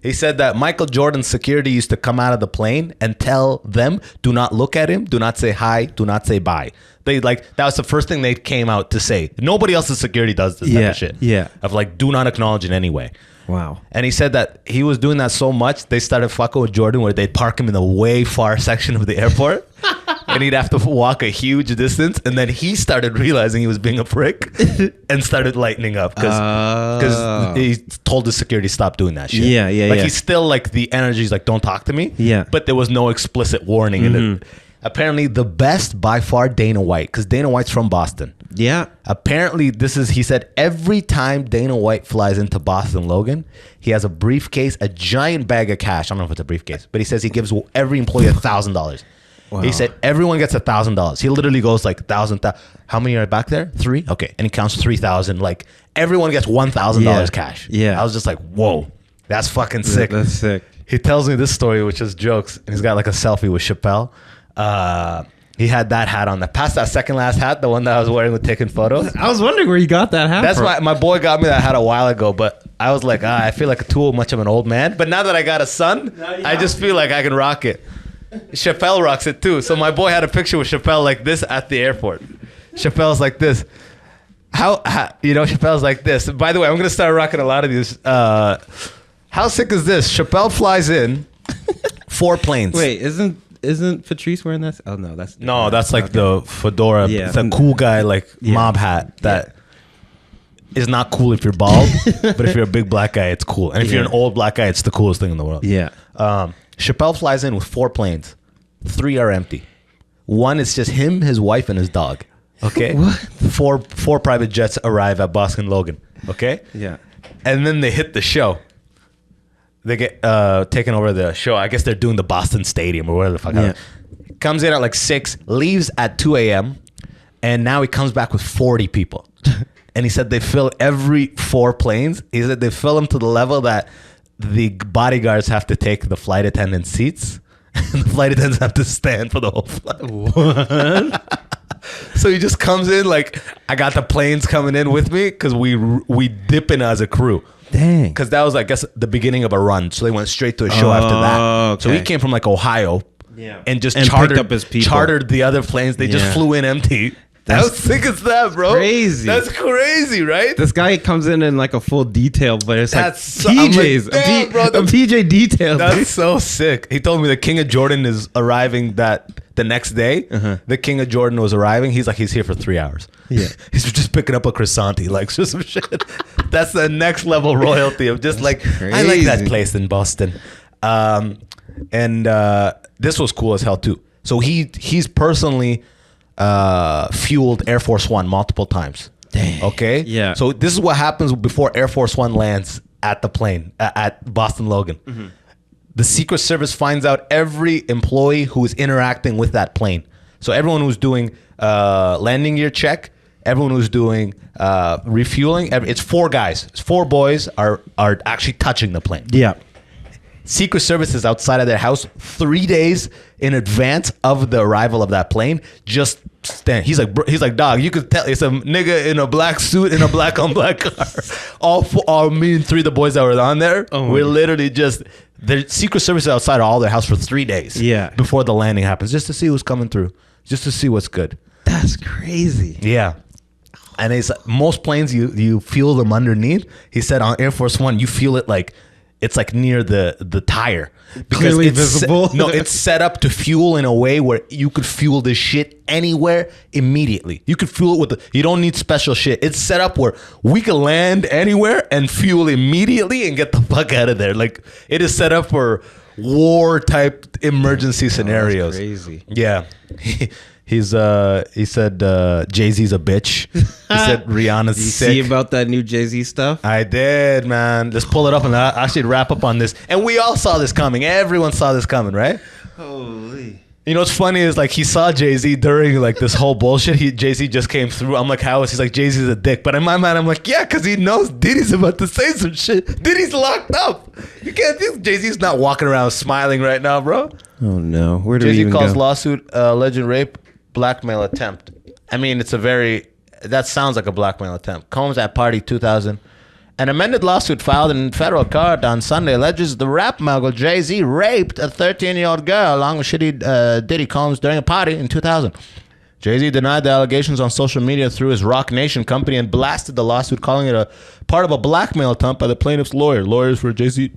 He said that Michael Jordan's security used to come out of the plane and tell them, do not look at him, do not say hi, do not say bye. That was the first thing they came out to say. Nobody else's security does this type of shit. Yeah. Of like, do not acknowledge in any way. Wow. And he said that he was doing that so much, they started fucking with Jordan where they'd park him in the way far section of the airport. And he'd have to walk a huge distance. And then he started realizing he was being a prick and started lightening up because he told the security stop doing that shit. Yeah. He's still like the energy's like, don't talk to me. Yeah. But there was no explicit warning in it. Apparently the best by far, Dana White, because Dana White's from Boston. Yeah. Apparently he said every time Dana White flies into Boston Logan, he has a briefcase, a giant bag of cash. I don't know if it's a briefcase, but he says he gives every employee $1,000. He said everyone gets $1,000. He literally goes like 1,000. How many are back there? 3. Okay, and he counts 3,000. Like everyone gets $1,000 cash. Yeah, I was just like, whoa, that's fucking sick. That's sick. He tells me this story, which is jokes, and he's got like a selfie with Chappelle. He had that hat on. Past that second last hat, the one that I was wearing with taking photos. I was wondering where you got that hat That's from. why my boy got me that hat a while ago, but I was like, I feel like too much of an old man. But now that I got a son, I just feel like I can rock it. Chappelle rocks it too. So my boy had a picture with Chappelle like this at the airport. Chappelle's like this. How Chappelle's like this. By the way, I'm gonna start rocking a lot of these. How sick is this? Chappelle flies in 4 planes. Wait, isn't Patrice wearing that? Oh no, that's like the fedora. Yeah. It's a cool guy mob hat that is not cool if you're bald, but if you're a big black guy, it's cool. And if you're an old black guy, it's the coolest thing in the world. Yeah. Chappelle flies in with 4 planes. 3 are empty. 1 is just him, his wife, and his dog. Okay. What? 4 private jets arrive at Boston Logan. Okay. Yeah. And then they hit the show. They get taken over the show. I guess they're doing the Boston Stadium or whatever the fuck. Yeah. Comes in at like 6, leaves at 2 a.m. And now he comes back with 40 people. And he said they fill every 4 planes. He said they fill them to the level that the bodyguards have to take the flight attendant seats. And the flight attendants have to stand for the whole flight. What? So he just comes in like, I got the planes coming in with me because we dip in as a crew. Dang. Because that was, I guess, the beginning of a run. So they went straight to a show after that. Okay. So he came from like Ohio and just And chartered picked up his people. chartered the other planes. They just flew in empty. How sick is that, bro? Crazy. That's crazy, right? This guy comes in like a full detail, but it's That's like so- I'm like, PJs, damn, bro, a PJ detail. That's dude. so sick. He told me the King of Jordan is arriving the next day. The King of Jordan was arriving. He's like, he's here for 3 hours. Yeah. He's just picking up a croissant. He likes or some shit. That's the next level royalty of just I like that crazy. place in Boston. And this was cool as hell too. So he's personally fueled Air Force One multiple times. Dang. Okay. Yeah. So this is what happens before Air Force One lands at the plane at Boston Logan. The Secret Service finds out every employee who is interacting with that plane. So everyone who's doing landing gear check, everyone who's doing refueling, it's 4 guys. It's 4 boys are actually touching the plane. Yeah. Secret Service is outside of their house 3 days in advance of the arrival of that plane. Just stand. He's like, dog. You could tell it's a nigga in a black suit in a black on black car. All me and 3 of the boys that were on there. We're literally just the Secret Service is outside of all their house for 3 days. Yeah. Before the landing happens, just to see who's coming through, just to see what's good. That's crazy. Yeah. And it's most planes you feel them underneath. He said on Air Force One you feel it like. It's like near the tire because Clearly it's visible. It's set up to fuel in a way where you could fuel this shit anywhere immediately. You could fuel it you don't need special shit. It's set up where we can land anywhere and fuel immediately and get the fuck out of there. Like it is set up for war type emergency scenarios. That's crazy. Yeah. He said Jay-Z's a bitch. He said Rihanna's Did you sick. see about that new Jay-Z stuff? I did, man. Let's pull it up and I should wrap up on this. And we all saw this coming. Everyone saw this coming, right? Holy. You know what's funny is like he saw Jay-Z during like this whole bullshit. Jay-Z just came through. I'm like, how is he's like Jay-Z's a dick? But in my mind, I'm like, yeah, because he knows Diddy's about to say some shit. Diddy's locked up. You can't think Jay-Z's not walking around smiling right now, bro. Oh no. Where do we Jay-Z even calls go? lawsuit alleged rape blackmail attempt. I mean, that sounds like a blackmail attempt. Combs at Party 2000. An amended lawsuit filed in federal court on Sunday alleges the rap mogul Jay-Z raped a 13-year-old girl along with Diddy Combs during a party in 2000. Jay-Z denied the allegations on social media through his Rock Nation company and blasted the lawsuit, calling it a part of a blackmail attempt by the plaintiff's lawyer. Lawyers for Jay-Z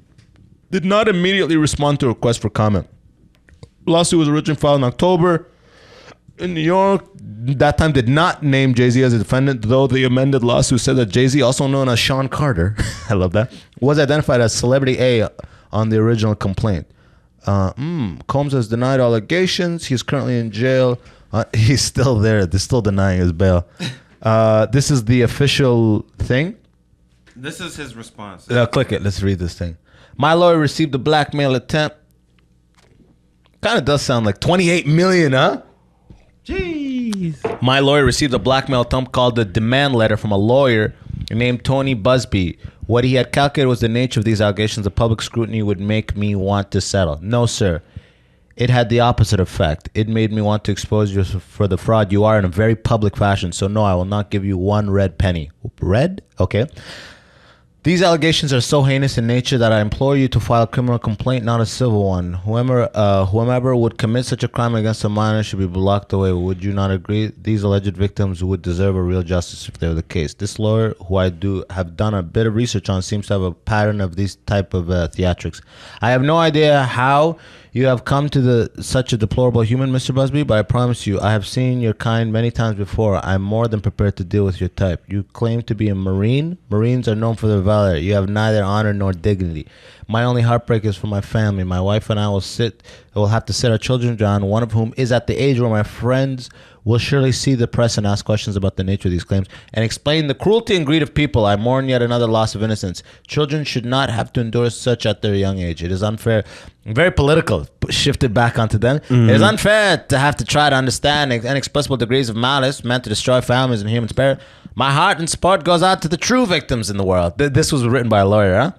did not immediately respond to a request for comment. Lawsuit was originally filed in October in New York. That time did not name Jay-Z as a defendant, though the amended lawsuit said that Jay-Z, also known as Sean Carter, I love that, was identified as Celebrity A on the original complaint. Combs has denied all allegations. He's currently in jail. He's still there. They're still denying his bail. This is the official thing. This is his response. Click it. Let's read this thing. My lawyer received a blackmail attempt. Kind of does sound like 28 million, huh? Jeez. My lawyer received a blackmail attempt called the demand letter from a lawyer named Tony Busby. What he had calculated was the nature of these allegations. The public scrutiny would make me want to settle. No, sir. It had the opposite effect. It made me want to expose you for the fraud you are in a very public fashion. So no, I will not give you one red penny. Red? Okay. These allegations are so heinous in nature that I implore you to file a criminal complaint, not a civil one. Whomever would commit such a crime against a minor should be locked away. Would you not agree? These alleged victims would deserve a real justice if they were the case. This lawyer, who I have done a bit of research on, seems to have a pattern of these type of theatrics. I have no idea how you have come to such a deplorable human, Mr. Busby, but I promise you, I have seen your kind many times before. I'm more than prepared to deal with your type. You claim to be a Marine. Marines are known for their valor. You have neither honor nor dignity. My only heartbreak is for my family. My wife and I will have to sit our children down, one of whom is at the age where my friends will surely see the press and ask questions about the nature of these claims and explain the cruelty and greed of people. I mourn yet another loss of innocence. Children should not have to endure such at their young age. It is unfair. Very political. Shifted back onto them. Mm-hmm. It is unfair to have to try to understand inexplicable degrees of malice meant to destroy families and human spirit. My heart and support goes out to the true victims in the world. This was written by a lawyer, huh?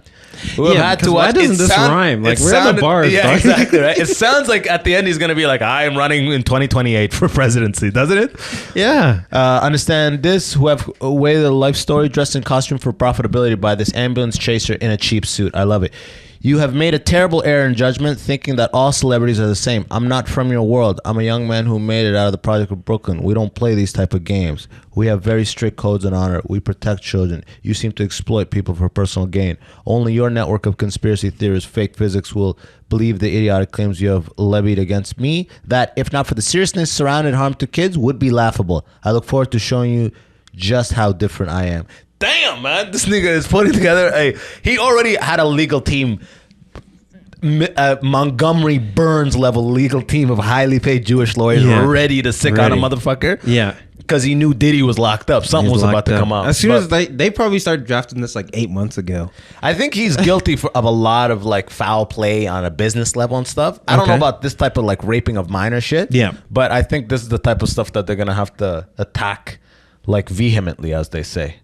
Why doesn't this rhyme? Like, we're on the bars. Yeah, exactly, right? It sounds like at the end he's going to be like, I am running in 2028 for presidency, doesn't it? Yeah. Understand this, who have waited a life story dressed in costume for profitability by this ambulance chaser in a cheap suit. I love it. You have made a terrible error in judgment, thinking that all celebrities are the same. I'm not from your world. I'm a young man who made it out of the project of Brooklyn. We don't play these type of games. We have very strict codes and honor. We protect children. You seem to exploit people for personal gain. Only your network of conspiracy theorists, fake physics, will believe the idiotic claims you have levied against me that, if not for the seriousness surrounding harm to kids, would be laughable. I look forward to showing you just how different I am. Damn, man, this nigga is putting together he already had a legal team, Montgomery Burns level legal team of highly paid Jewish lawyers ready to sick on a motherfucker. Yeah. Because he knew Diddy was locked up. Something was about to come out. As soon as they probably started drafting this like 8 months ago. I think he's guilty of a lot of like foul play on a business level and stuff. I don't know about this type of like raping of minor shit. Yeah. But I think this is the type of stuff that they're going to have to attack like vehemently, as they say.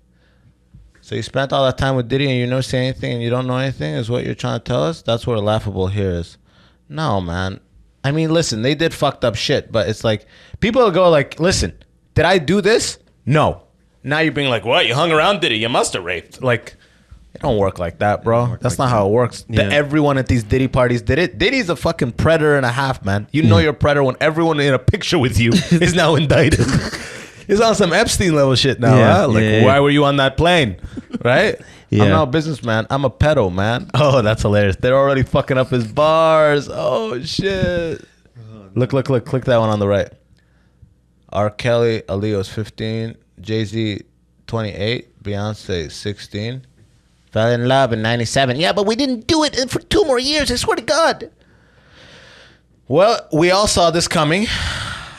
So you spent all that time with Diddy and you never say anything and you don't know anything is what you're trying to tell us? That's what laughable here is. No, man. I mean, listen, they did fucked up shit, but it's like, people will go like, listen, did I do this? No. Now you're being like, what? You hung around Diddy. You must have raped. Like, it don't work like that, bro. That's not how it works. Yeah. Everyone at these Diddy parties did it. Diddy's a fucking predator and a half, man. You know you're a predator when everyone in a picture with you is now indicted. He's on some Epstein level shit now, huh? Like, why were you on that plane? Right? I'm not a businessman. I'm a pedo, man. Oh, that's hilarious. They're already fucking up his bars. Oh, shit. Look. Click that one on the right. R. Kelly, Aaliyah's 15. Jay-Z, 28. Beyonce, 16. Fell in love in 97. Yeah, but we didn't do it for 2 more years. I swear to God. Well, we all saw this coming.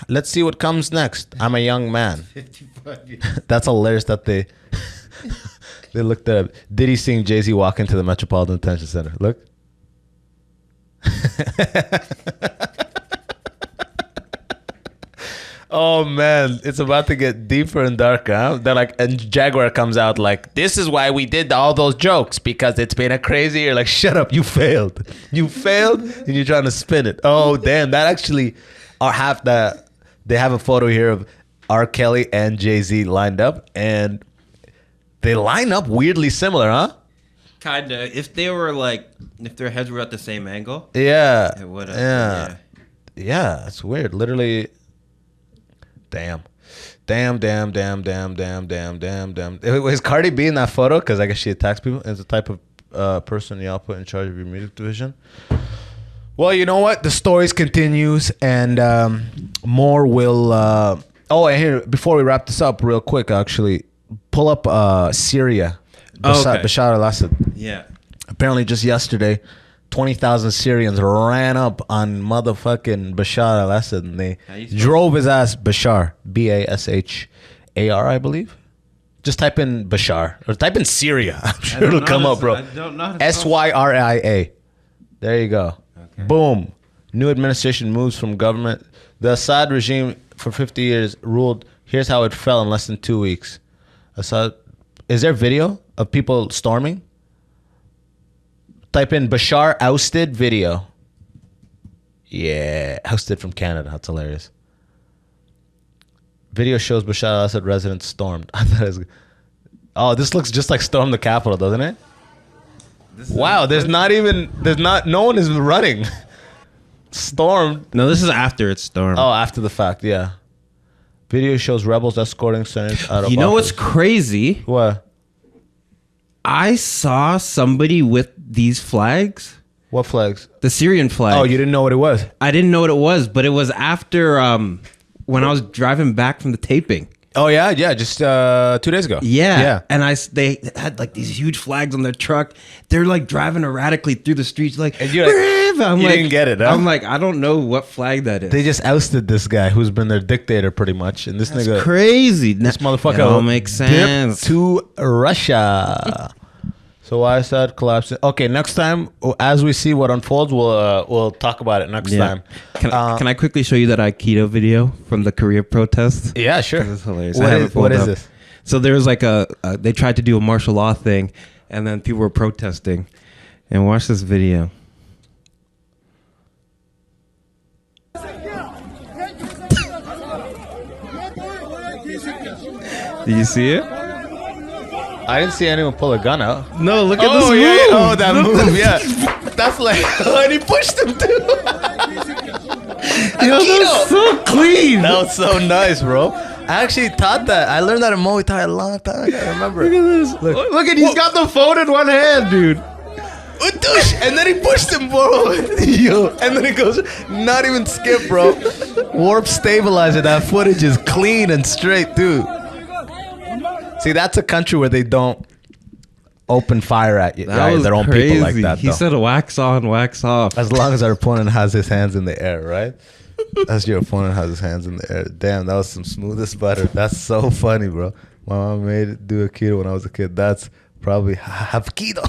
Let's see what comes next. I'm a young man. 55 years. That's hilarious that they looked up. Diddy seeing Jay-Z walk into the Metropolitan Detention Center. Look. Oh man, it's about to get deeper and darker, huh? They're like, and Jaguar comes out like, this is why we did all those jokes, because it's been a crazy year. Like, shut up, you failed. You failed and you're trying to spin it. Oh damn, that actually they have a photo here of R. Kelly and Jay-Z lined up, and they line up weirdly similar, huh? Kinda. If their heads were at the same angle. Yeah. It would have. Yeah. Yeah, it's weird. Literally. Damn. Is Cardi B in that photo? Because I guess she attacks people. Is the type of person y'all put in charge of your music division. Well, you know what? The stories continues, and more will. And here, before we wrap this up, real quick, actually, pull up Syria. Bashar al-Assad. Yeah. Apparently, just yesterday, 20,000 Syrians ran up on motherfucking Bashar al-Assad, and they drove his ass. Bashar, Bashar, I believe. Just type in Bashar or type in Syria. I'm sure it'll come up, bro. Syria. There you go. Okay. Boom. New administration moves from government. The Assad regime for 50 years ruled. Here's how it fell in less than 2 weeks. Assad. Is there video of people storming? Type in Bashar ousted video. Yeah, ousted from Canada. That's hilarious. Video shows Bashar al-Assad residence stormed. I thought it was, oh, this looks just like storm the Capitol, doesn't it? Wow, no one is running. Stormed. No, this is after it's stormed. Oh, after the fact, yeah. Video shows rebels escorting senators out of You know office. what's crazy? What? I saw somebody with these flags. What flags? The Syrian flag. Oh, you didn't know what it was? I didn't know what it was, but it was after when I was driving back from the taping. Oh, yeah, just 2 days ago. Yeah. And they had like these huge flags on their truck. They're like driving erratically through the streets like, and you're like, I'm you like, didn't get it, huh? I'm like, I don't know what flag that is. They just ousted this guy who's been their dictator pretty much. And this nigga. Crazy. This motherfucker It all makes sense. dipped to Russia. So why is that collapsing? Okay, next time, as we see what unfolds, we'll talk about it next time. Can I quickly show you that Aikido video from the Korea protests? Yeah, sure. This is hilarious. What is this? So there was like they tried to do a martial law thing, and then people were protesting. And watch this video. Did you see it? I didn't see anyone pull a gun out. No, look at this move. Yeah. Oh, that move, yeah. That's like, and he pushed him too. Yo, that was so clean. That was so nice, bro. I actually taught that. I learned that in Muay Thai a long time ago. I remember. Look at this. Look at, he's got the phone in one hand, dude. And then he pushed him, bro. Yo. And then he goes, not even skip, bro. Warp stabilizer. That footage is clean and straight, dude. See, that's a country where they don't open fire at you, right? Their own people like that, He said wax on, wax off. As long as our opponent has his hands in the air, right? As your opponent has his hands in the air. Damn, that was some smoothest butter. That's so funny, bro. My mom made it do Aikido when I was a kid. That's probably Hapkido.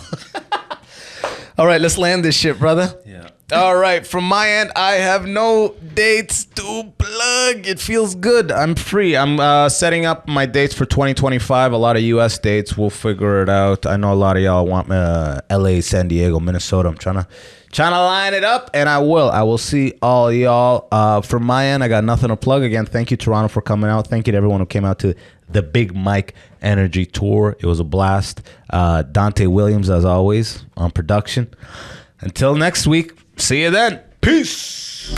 All right, let's land this shit, brother. Yeah. All right, from my end, I have no dates to plug. It feels good. I'm free. I'm setting up my dates for 2025. A lot of U.S. dates. We'll figure it out. I know a lot of y'all want L.A., San Diego, Minnesota. I'm trying to line it up, and I will. I will see all y'all. From my end, I got nothing to plug. Again, thank you, Toronto, for coming out. Thank you to everyone who came out to the Big Mike Energy Tour. It was a blast. Dante Williams, as always, on production. Until next week, see you then. Peace.